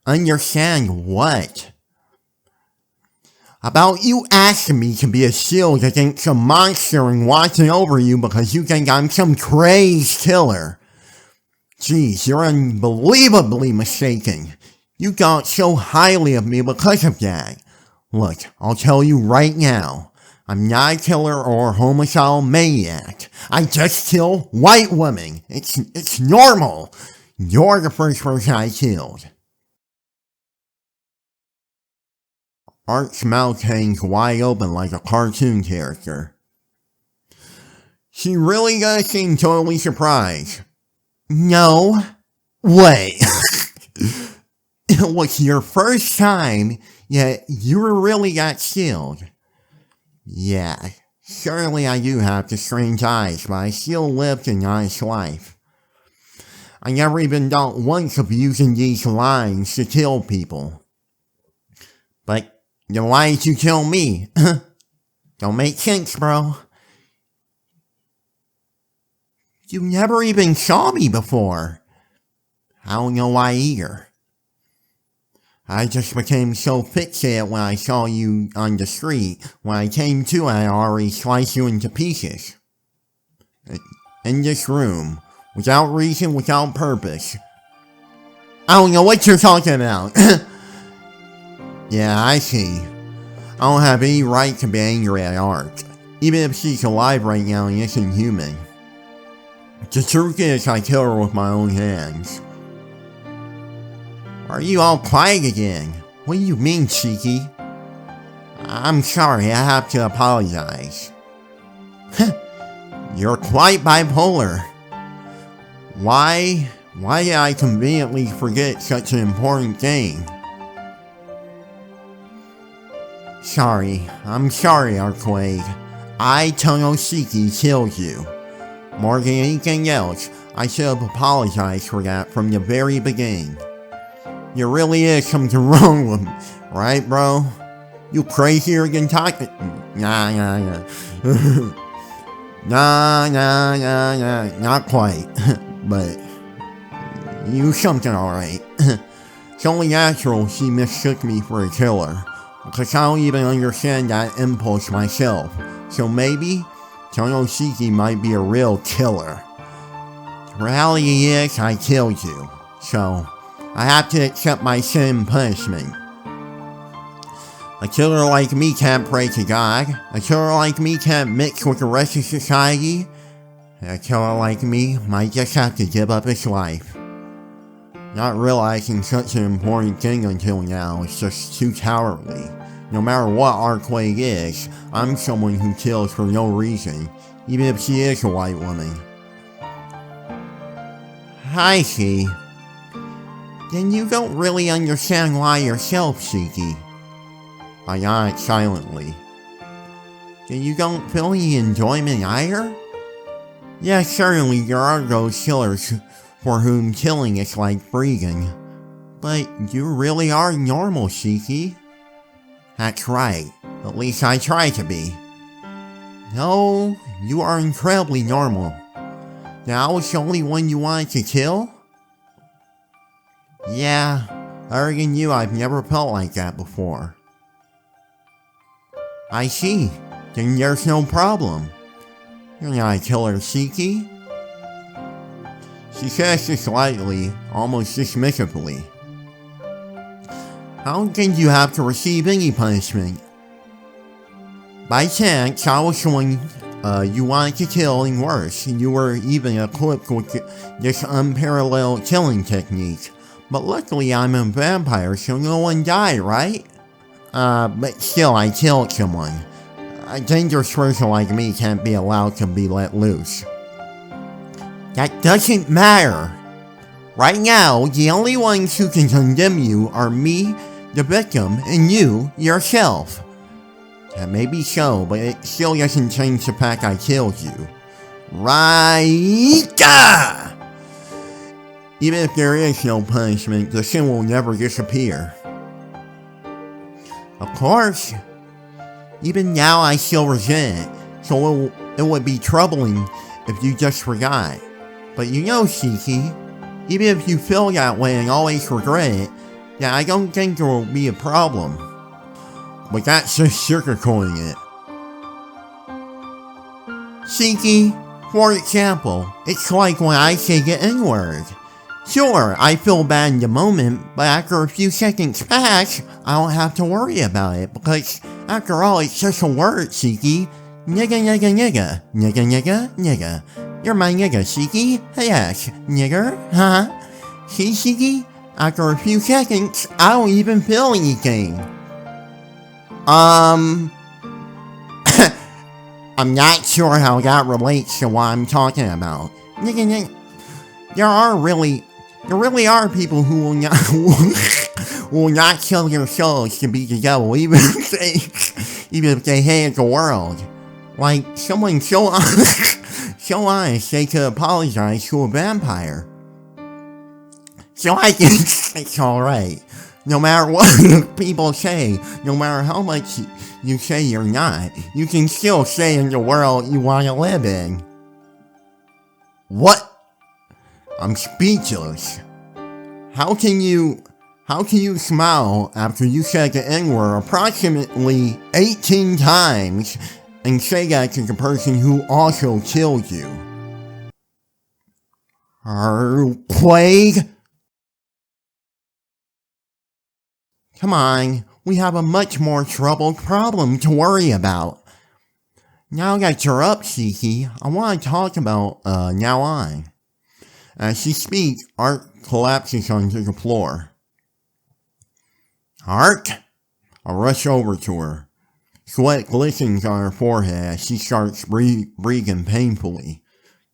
Understand what? About you asking me to be a shield against some monster and watching over you because you think I'm some crazed killer. Jeez, you're unbelievably mistaken. You thought so highly of me because of that. Look, I'll tell you right now. I'm not a killer or a homicidal maniac. I just kill white women. It's normal. You're the first person I killed. Art's mouth hangs wide open like a cartoon character. She really does seem totally surprised. No way. It was your first time, yet you were really that skilled. Yeah, certainly I do have the strange eyes, but I still lived a nice life. I never even thought once of using these lines to kill people. But then why did you kill me? Don't make sense, bro. You never even saw me before. I don't know why either. I just became so fixated when I saw you on the street. When I came to, I already sliced you into pieces. In this room. Without reason, without purpose. I don't know what you're talking about. Yeah, I see. I don't have any right to be angry at Arc. Even if she's alive right now and isn't human. The truth is, I killed her with my own hands. Are you all quiet again? What do you mean, Cheeky? I'm sorry, I have to apologize. You're quite bipolar. Why did I conveniently forget such an important thing? I'm sorry, Arcueid. I, Tonoshiki, killed you. More than anything else, I should have apologized for that from the very beginning. There really is something wrong with me, right, bro? You crazier than talking? Nah. Nah, not quite. But you something alright. It's only natural she mistook me for a killer. Because I don't even understand that impulse myself. So maybe Tonoshiki might be a real killer. The reality is, I killed you. So, I have to accept my sin and punishment. A killer like me can't pray to God. A killer like me can't mix with the rest of society. A killer like me might just have to give up his life. Not realizing such an important thing until now is just too cowardly. No matter what Arcueid is, I'm someone who kills for no reason, even if she is a white woman. I see. Then you don't really understand why yourself, Shiki. I nodded silently. Then you don't feel any enjoyment either? Yes, certainly there are those killers for whom killing is like breathing. But you really are normal, Shiki. That's right. At least I try to be. No, you are incredibly normal. Now I was the only one you wanted to kill? Yeah, other than you, I've never felt like that before. I see. Then there's no problem. You're not a killer, Shiki. She says this lightly, almost dismissively. I don't think you have to receive any punishment. By chance, I was the one you wanted to kill, and worse, you were even equipped with this unparalleled killing technique. But luckily I'm a vampire, so no one died, right? But still, I killed someone. A dangerous person like me can't be allowed to be let loose. That doesn't matter. Right now, the only ones who can condemn you are me, the victim, and you, yourself. That may be so, but it still doesn't change the fact I killed you. Right? Even if there is no punishment, the sin will never disappear. Of course. Even now I still resent it, so it would be troubling if you just forgot. But you know, Shiki, even if you feel that way and always regret it, Yeah, I don't think there will be a problem. But that's just sugarcoating it. Shiki, for example, it's like when I say the N-word. Sure, I feel bad in the moment, but after a few seconds pass, I don't have to worry about it, because after all, it's just a word, Shiki. Nigga, nigga, nigga. Nigga, nigga, nigga. You're my nigga, Shiki. Yes, nigger, huh? See, Shiki? After a few seconds, I don't even feel anything. I'm not sure how that relates to what I'm talking about. There really are people who will not kill their souls to beat the devil, even if they hate the world. Like someone so honest they could apologize to a vampire. So I think it's alright. No matter what people say, no matter how much you say you're not, you can still stay in the world you want to live in. What? I'm speechless. How can you smile after you said the N-word approximately 18 times and say that to the person who also killed you? Arcueid? Come on, we have a much more troubled problem to worry about. Now that you're up, Shiki, I want to talk about now on. As she speaks, Arc collapses onto the floor. Arc? I rush over to her. Sweat glistens on her forehead as she starts breathing painfully.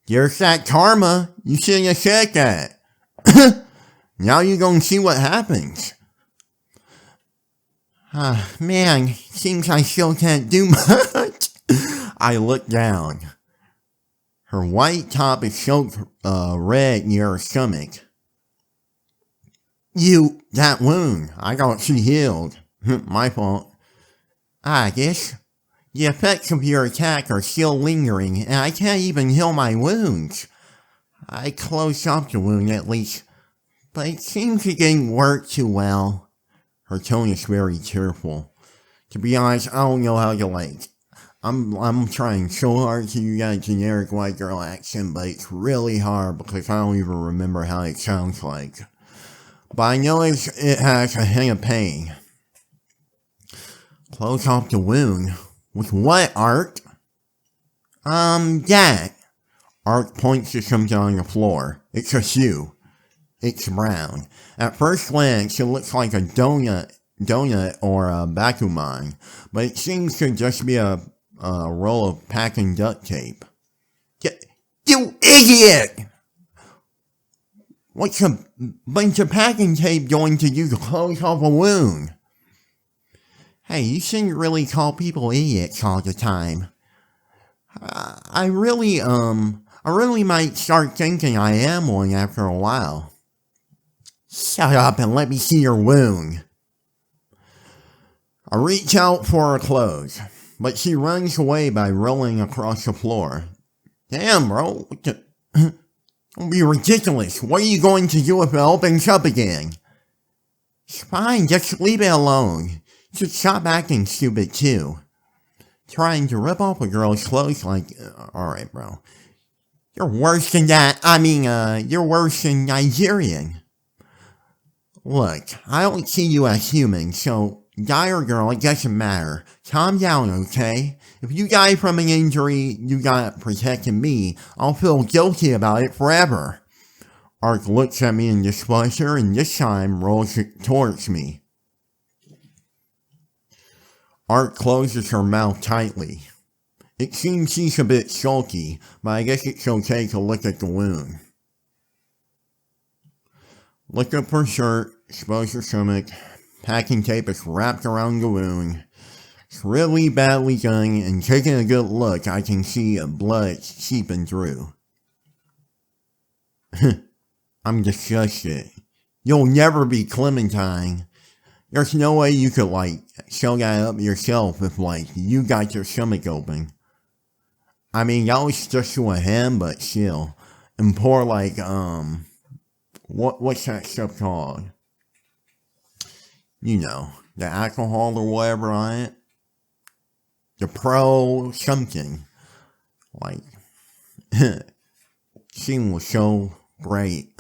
There's that karma. You shouldn't have said that. Now you're going to see what happens. Man, seems I still can't do much. I look down. Her white top is soaked red near her stomach. That wound, I thought she healed. My fault. I guess the effects of your attack are still lingering, and I can't even heal my wounds. I closed up the wound at least, but it seems it didn't work too well. Her tone is very tearful. To be honest, I don't know how to I'm trying so hard to do that generic white girl accent, but it's really hard because I don't even remember how it sounds like. But I know it has a hint of pain. Close off the wound. With what, Arc? That. Arc points to something on the floor. It's a shoe. It's brown. At first glance, it looks like a donut or a Bakuman, but it seems to just be a roll of packing duct tape. You idiot! What's a bunch of packing tape going to do to close off a wound? Hey, you shouldn't really call people idiots all the time. I really might start thinking I am one after a while. Shut up and let me see your wound. I reach out for her clothes, but she runs away by rolling across the floor. Damn, bro. Don't be ridiculous. What are you going to do if it opens up again? It's fine, just leave it alone. You should stop acting stupid too. Trying to rip off a girl's clothes like... Alright, bro. You're worse than that. You're worse than Nigerian. Look, I don't see you as human, so guy or girl, it doesn't matter. Calm down, okay? If you die from an injury you got protecting me, I'll feel guilty about it forever. Arc looks at me in displeasure and this time rolls it towards me. Arc closes her mouth tightly. It seems she's a bit sulky, but I guess it's okay to look at the wound. Lift up her shirt, expose her stomach. Packing tape is wrapped around the wound. It's really badly done, and taking a good look, I can see blood seeping through. I'm disgusted. You'll never be Clementine. There's no way you could, sew that up yourself if, you got your stomach open. I mean, that was just to a hem, but still. And pour, what's that stuff called? You know, the alcohol or whatever on it. The pro something. Like, she was so great.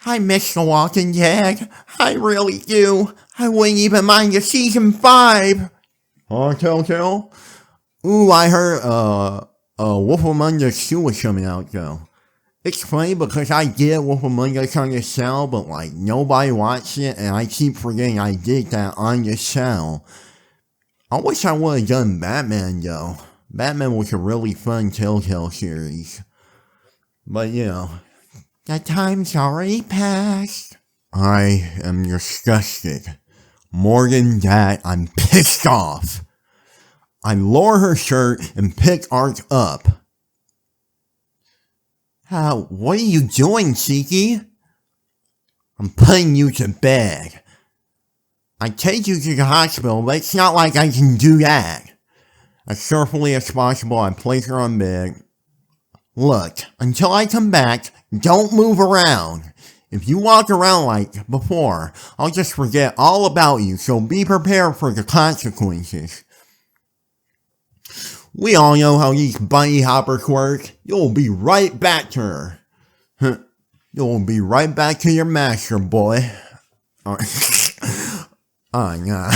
I miss The Walking Dead. I really do. I wouldn't even mind a season 5. Oh, Telltale? Ooh, I heard, Wolf Among Us 2 was coming out, though. It's funny because I did Wolf Among Us on the cell, but, like, nobody watched it, and I keep forgetting I did that on the cell. I wish I would have done Batman, though. Batman was a really fun Telltale series. But, you know, that time's already passed. I am disgusted. More than that, I'm pissed off. I lower her shirt and pick Arc up. What are you doing, Cheeky? I'm putting you to bed. I take you to the hospital, but it's not like I can do that. As carefully as possible, I place her on bed. Look, until I come back, don't move around. If you walk around like before, I'll just forget all about you, so be prepared for the consequences. We all know how these bunny hoppers work. You'll be right back to her. You'll be right back to your master, boy. Oh, no.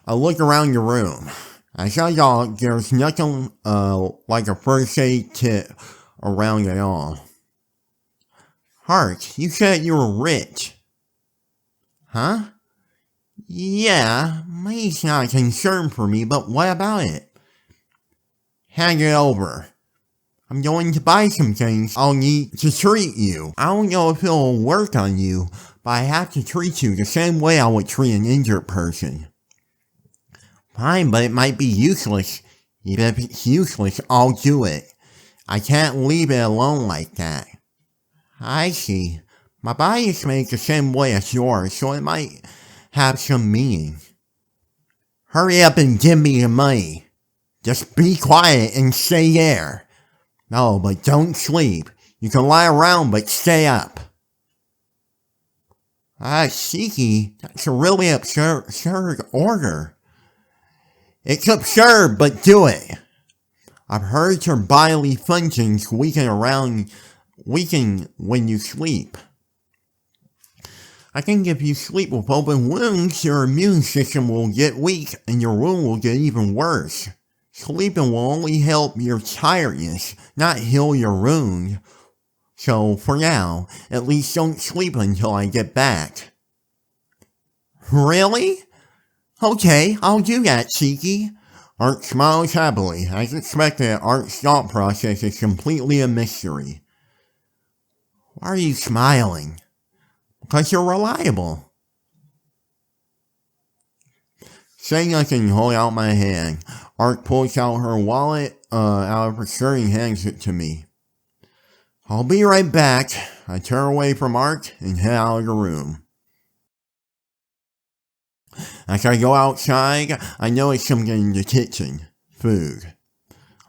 I look around your room. I saw y'all, there's nothing like a first aid kit around at all. Hart, you said you were rich. Huh? Yeah, money's not a concern for me, but what about it? Hand it over. I'm going to buy some things I'll need to treat you. I don't know if it'll work on you, but I have to treat you the same way I would treat an injured person. Fine, but it might be useless. Even if it's useless, I'll do it. I can't leave it alone like that. I see. My body is made the same way as yours, so it might have some meaning. Hurry up and give me the money. Just be quiet and stay there. No, but don't sleep. You can lie around, but stay up. Shiki, that's a really absurd order. It's absurd, but do it. I've heard your bodily functions weaken when you sleep. I think if you sleep with open wounds, your immune system will get weak and your wound will get even worse. Sleeping will only help your tiredness, not heal your wound. So, for now, at least don't sleep until I get back. Really? Okay, I'll do that, Cheeky. Art smiles happily. As expected, Art's thought process is completely a mystery. Why are you smiling? Because you're reliable. Saying nothing and hold out my hand. Art pulls out her wallet out of her shirt and hands it to me. I'll be right back. I turn away from Art and head out of the room. As I go outside, I notice something in the kitchen. Food.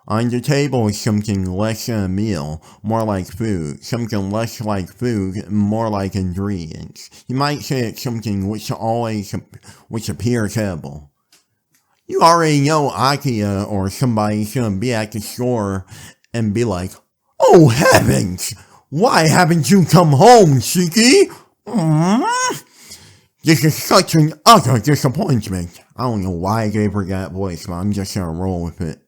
On the table is something less than a meal, more like food. Something less like food, more like ingredients. You might say it's something which appears edible. You already know Akia or somebody's gonna be at the store and be like, "Oh heavens! Why haven't you come home, Shiki?" This is such an utter disappointment. I don't know why I gave her that voice, but I'm just gonna roll with it.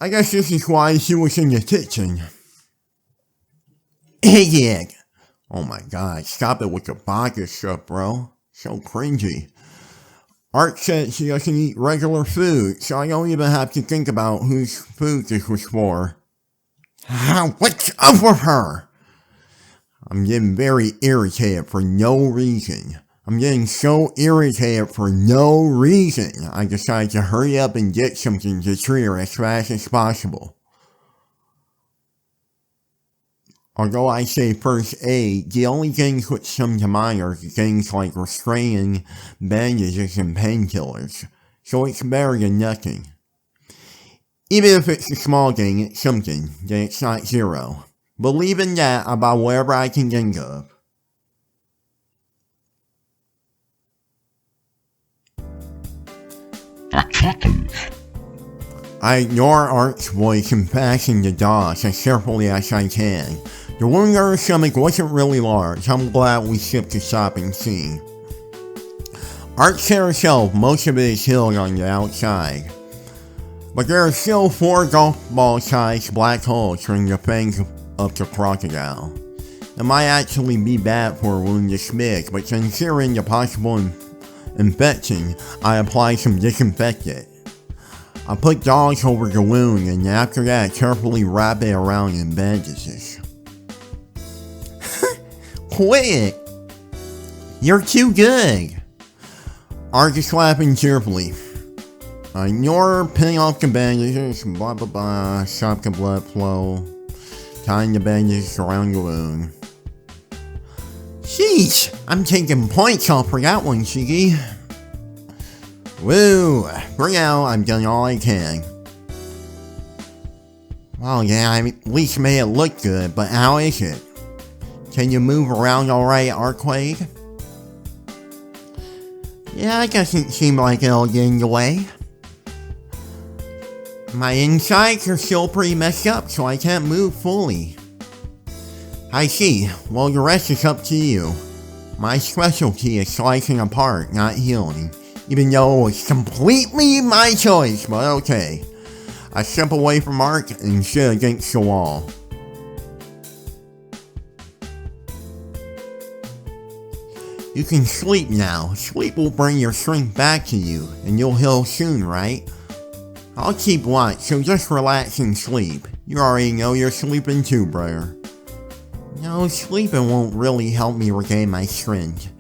I guess this is why she was in the kitchen. Idiot! Oh my god, stop it with the vodka stuff, bro. So cringy. Art said she doesn't eat regular food, so I don't even have to think about whose food this was for. What's up with her? I'm getting very irritated for no reason. I'm getting so irritated for no reason. I decided to hurry up and get something to treat her as fast as possible. Although I say first aid, the only things which come to mind are things like restraining bandages and painkillers. So it's better than nothing. Even if it's a small thing, it's something, then it's not zero. Believe in that about whatever I can think of. the chuckles. I ignore Art's voice and fasten the doors as carefully as I can. The wound on her stomach wasn't really large. I'm glad we skipped the shopping scene. Art said herself most of it is healed on the outside. But there are still 4 golf ball sized black holes from the fangs of the crocodile. It might actually be bad for a wound this big, but considering the possible infection, I apply some disinfectant. I put gauze over the wound and after that carefully wrap it around in bandages. Quit! You're too good! Art is laughing cheerfully. I ignore pinning off the bandages, blah blah blah, stop the blood flow, tying the bandages around the wound. Sheesh, I'm taking points off for that one, Shiggy. Woo, for now, I've done all I can. Well, yeah, I at least made it look good, but how is it? Can you move around alright, Arcueid? Yeah, it doesn't seem like it'll get in the way. My insides are still pretty messed up, so I can't move fully. I see. Well, the rest is up to you. My specialty is slicing apart, not healing. Even though it's completely my choice, but okay. I step away from Art and sit against the wall. You can sleep now. Sleep will bring your strength back to you, and you'll heal soon, right? I'll keep watch, so just relax and sleep. You already know you're sleeping too, brother. No, sleeping won't really help me regain my strength.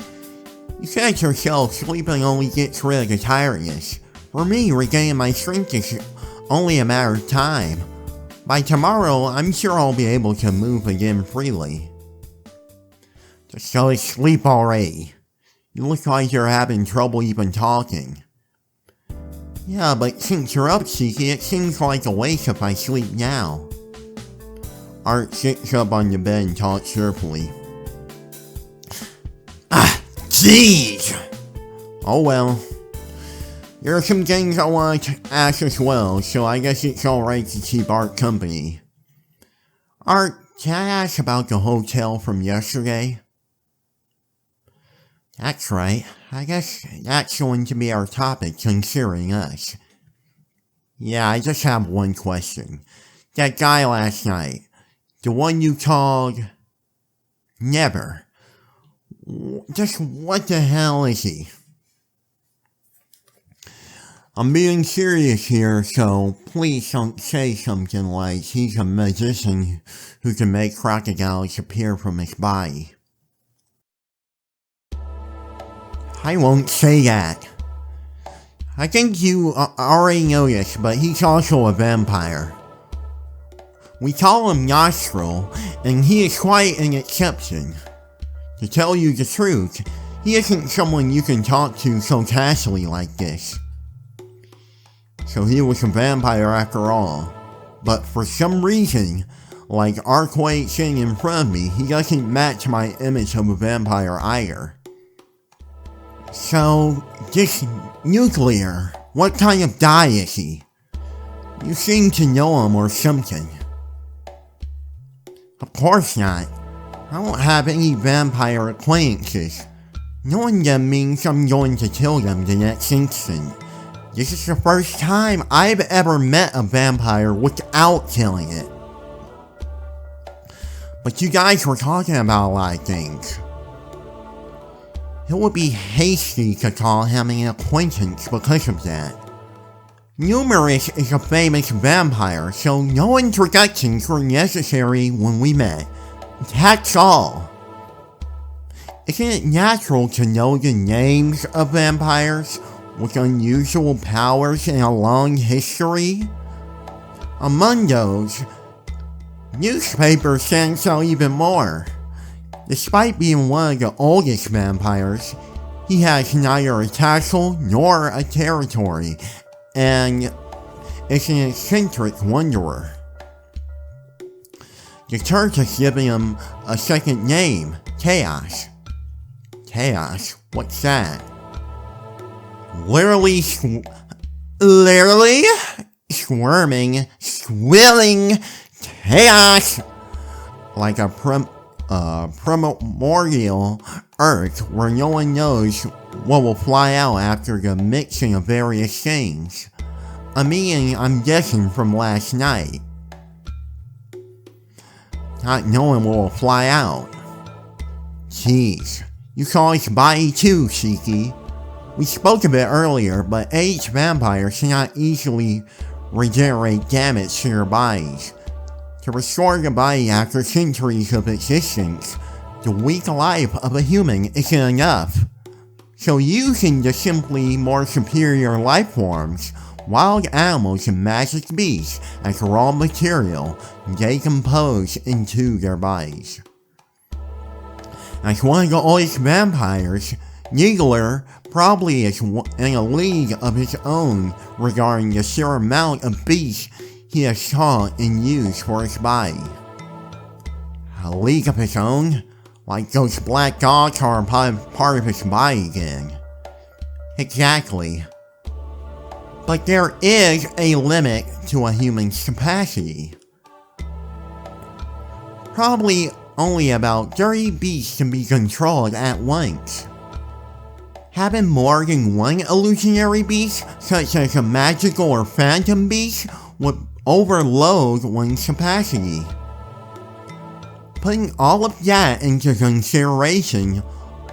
You said yourself, sleeping only gets rid of the tiredness. For me, regaining my strength is only a matter of time. By tomorrow, I'm sure I'll be able to move again freely. Just go to sleep already. You look like you're having trouble even talking. Yeah, but since you're up, Cheeky, it seems like a waste if I sleep now. Art sits up on the bed and talks cheerfully. Jeez! Oh well. There are some things I want to ask as well, so I guess it's alright to keep Art company. Art, can I ask about the hotel from yesterday? That's right. I guess that's going to be our topic considering us. Yeah, I just have one question. That guy last night, the one you called... Never. Just what the hell is he? I'm being serious here, so please don't say something like he's a magician who can make crocodiles appear from his body. I won't say that. I think you already know this, but he's also a vampire. We call him Nrvnsqr, and he is quite an exception. To tell you the truth, he isn't someone you can talk to so casually like this. So he was a vampire after all. But for some reason, like Arcueid sitting in front of me, he doesn't match my image of a vampire either. So, this nuclear, what kind of guy is he? You seem to know him or something. Of course not. I don't have any vampire acquaintances. Knowing them means I'm going to kill them the next instant. This is the first time I've ever met a vampire without killing it. But you guys were talking about a lot of things. It would be hasty to call him an acquaintance because of that. Numerous is a famous vampire, so no introductions were necessary when we met. That's all. Isn't it natural to know the names of vampires with unusual powers and a long history? Among those, newspapers stands out even more. Despite being one of the oldest vampires, he has neither a castle nor a territory, and is an eccentric wanderer. The church has given him a second name, Chaos. Chaos? What's that? Literally literally squirming, squilling chaos like a primordial earth where no one knows what will fly out after the mixing of various things. A meaning I'm guessing from last night. Not knowing what will fly out. Jeez, you call his body too, Shiki. We spoke a bit earlier, but aged vampires cannot easily regenerate damage to their bodies. To restore the body after centuries of existence, the weak life of a human isn't enough. So using the simply more superior life forms, wild animals and magic beasts as raw material, decompose into their bodies. As one of the oldest vampires, Nrvnsqr probably is in a league of his own regarding the sheer amount of beasts he has sought and used for his body. A league of his own? Like those black dogs are part of his body then. Exactly. But there is a limit to a human's capacity. Probably only about 30 beasts can be controlled at once. Having more than one illusionary beast, such as a magical or phantom beast, would overload one's capacity. Putting all of that into consideration,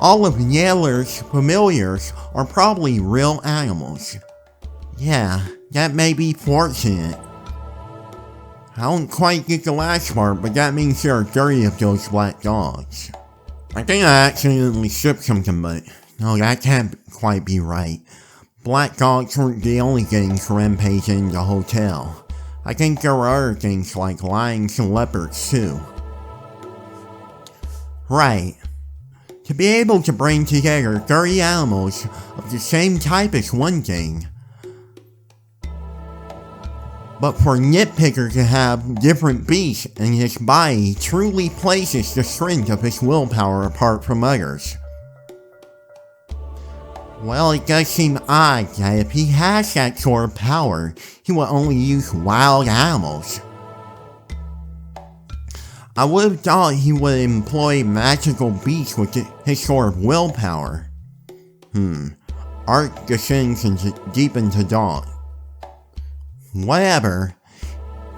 all of Nrvnsqr's familiars are probably real animals. Yeah, that may be fortunate. I don't quite get the last part, but that means there are 30 of those black dogs. I think I accidentally skipped something, but no, that can't quite be right. Black dogs weren't the only things rampaging the hotel. I think there were other things like lions and leopards too. Right. To be able to bring together 30 animals of the same type is one thing. But for Nitpicker to have different beasts in his body truly places the strength of his willpower apart from others. Well, it does seem odd that if he has that sort of power, he will only use wild animals. I would have thought he would employ magical beasts with his sort of willpower. Art descends deep into dawn. Whatever.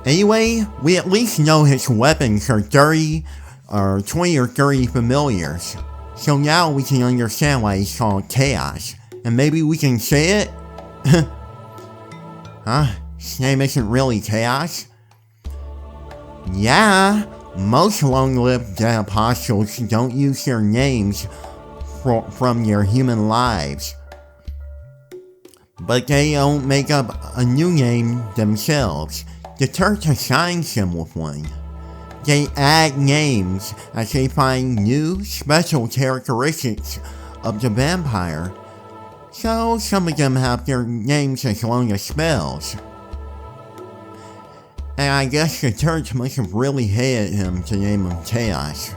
Anyway, we at least know his weapons are 20 or 30 familiars. So now we can understand why he's called Chaos. And maybe we can say it? Huh? His name isn't really Chaos? Yeah, most long-lived dead apostles don't use their names from their human lives. But they don't make up a new name themselves. The church assigns them with one. They add names as they find new, special characteristics of the vampire. So some of them have their names as long as spells. And I guess the church must have really hated him to name him Chaos.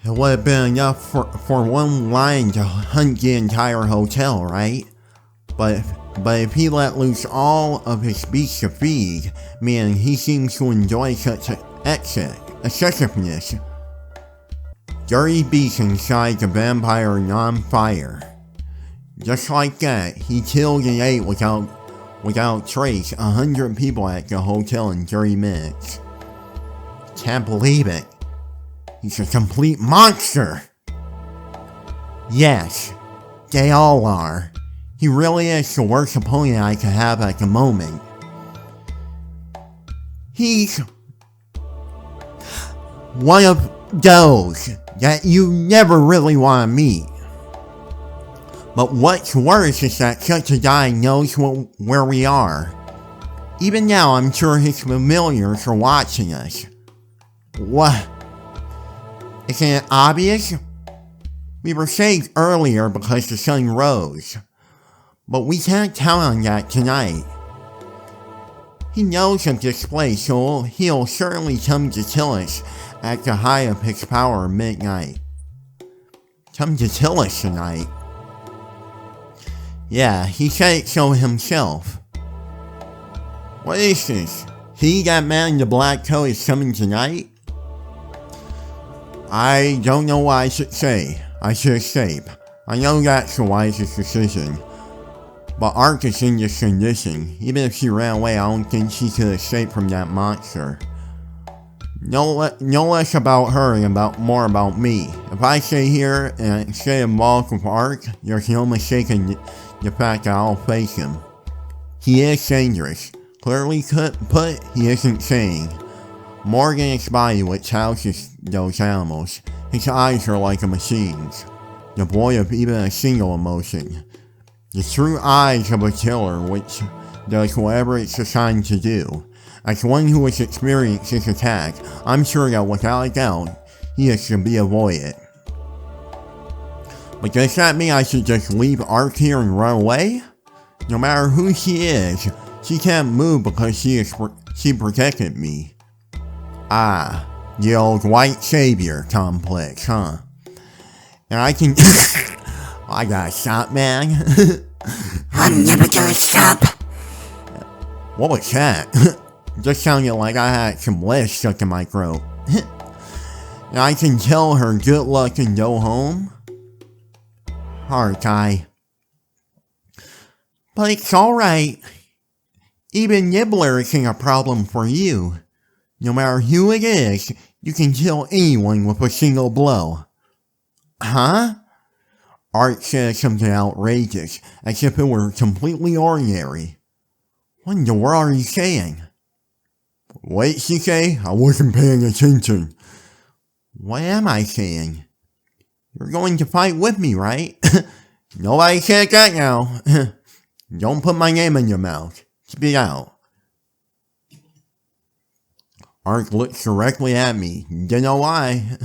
It would have been enough for one lion to hunt the entire hotel, right? But if he let loose all of his beasts to feed, meaning he seems to enjoy such excessiveness. 30 beasts inside the vampire are on fire. Just like that, he killed and ate without trace 100 people at the hotel in 30 minutes. Can't believe it. He's a complete monster. Yes, they all are. He really is the worst opponent I could have at the moment. He's one of those that you never really want to meet. But what's worse is that such a guy knows where we are. Even now, I'm sure his familiars are watching us. What? Isn't it obvious? We were saved earlier because the sun rose. But we can't count on that tonight. He knows of this place, so he'll certainly come to kill us at the height of his power midnight. Come to kill us tonight. Yeah, he said it so himself. What is this? He, that man in the black coat, is coming tonight? I don't know what I should say. I should escape. I know that's the wisest decision. But Arc is in this condition. Even if she ran away, I don't think she could escape from that monster. No less about her and more about me. If I stay here and stay involved with Arc, there's no mistaking the fact that I'll face him. He is dangerous. Clearly put, he isn't sane. More than his body, which houses those animals, his eyes are like a machine's, devoid of even a single emotion. The true eyes of a killer, which does whatever it's assigned to do. As one who has experienced this attack, I'm sure that without a doubt, he is to be avoided. But does that mean I should just leave Arc here and run away? No matter who she is, she can't move because she protected me. Ah, the old white savior complex, huh? And I can... I gotta stop, man. I'm never gonna stop. What was that? Just sounded like I had some lead stuck in my throat. And I can tell her good luck and go home? Hard tie. But it's alright. Even Nibbler isn't a problem for you. No matter who it is, you can kill anyone with a single blow. Huh? Art said something outrageous, as if it were completely ordinary. What in the world are you saying? Wait, she say? I wasn't paying attention. What am I saying? You're going to fight with me, right? Nobody said that now. Don't put my name in your mouth. Spit out. Arc looks directly at me. Don't know why.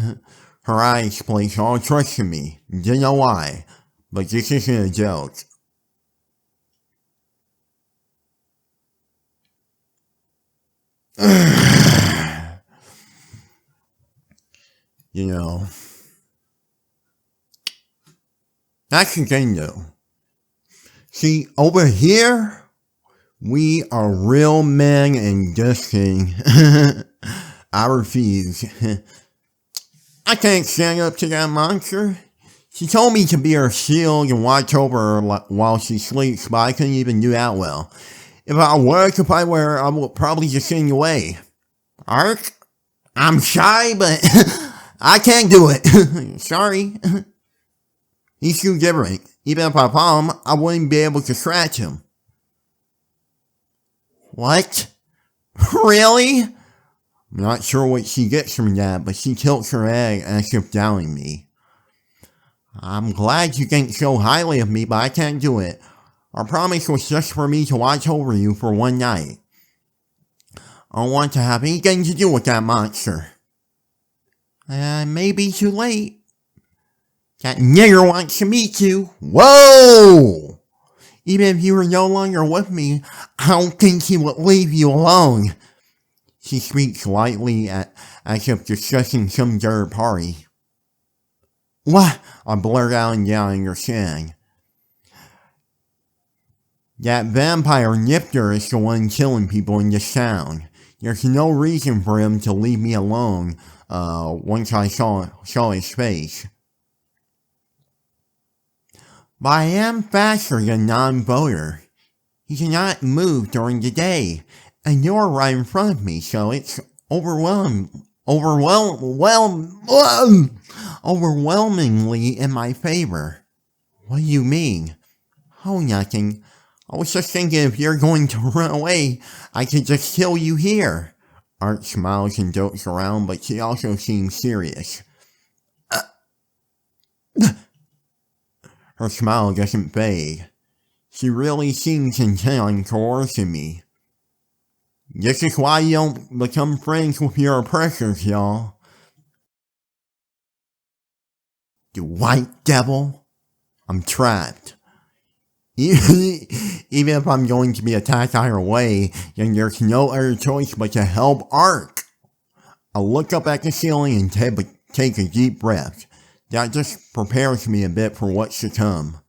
Her eyes place all trust in me. Don't know why. But this isn't a joke. You know. That's the thing though. See, over here, we are real men and just kidding. I refuse. I can't stand up to that monster. She told me to be her shield and watch over her while she sleeps, but I couldn't even do that well. If I were, I would probably just sing away. Arc, I'm shy, but I can't do it. Sorry. He's too different. Even if I fought him, I wouldn't be able to scratch him. What? Really? I'm not sure what she gets from that, but she tilts her head as if doubting me. I'm glad you think so highly of me, but I can't do it. Our promise was just for me to watch over you for one night. I don't want to have anything to do with that monster. It may be too late. That nigger wants to meet you. Whoa! Even if you were no longer with me, I don't think he would leave you alone. She speaks lightly as if discussing some third party. What? I blurt out and yell, understand. That vampire Nrvnsqr is the one killing people in this town. There's no reason for him to leave me alone, once I saw his face. But I am faster than non-voter. He cannot move during the day, and you're right in front of me, so it's overwhelmingly in my favor. What do you mean? Oh, nothing. I was just thinking if you're going to run away, I could just kill you here. Art smiles and jokes around, but she also seems serious. Her smile doesn't fade. She really seems intent on coercing me. This is why you don't become friends with your oppressors, y'all. You white devil. I'm trapped. Even if I'm going to be attacked either way, then there's no other choice but to help Arc. I look up at the ceiling and take a deep breath. That just prepares me a bit for what's to come.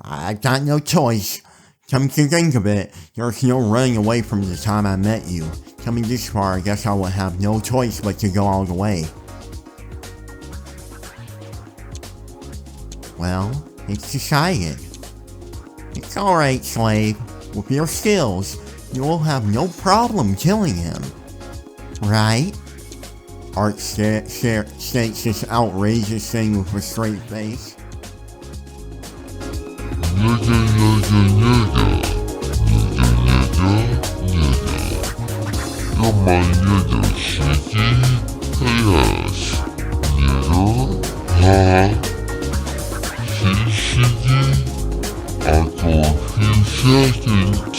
I've got no choice. Come to think of it, there's no running away from the time I met you. Coming this far, I guess I will have no choice but to go all the way. Well, it's decided. It's alright, slave. With your skills, you will have no problem killing him. Right? Art states this outrageous thing with a straight face. I got a few seconds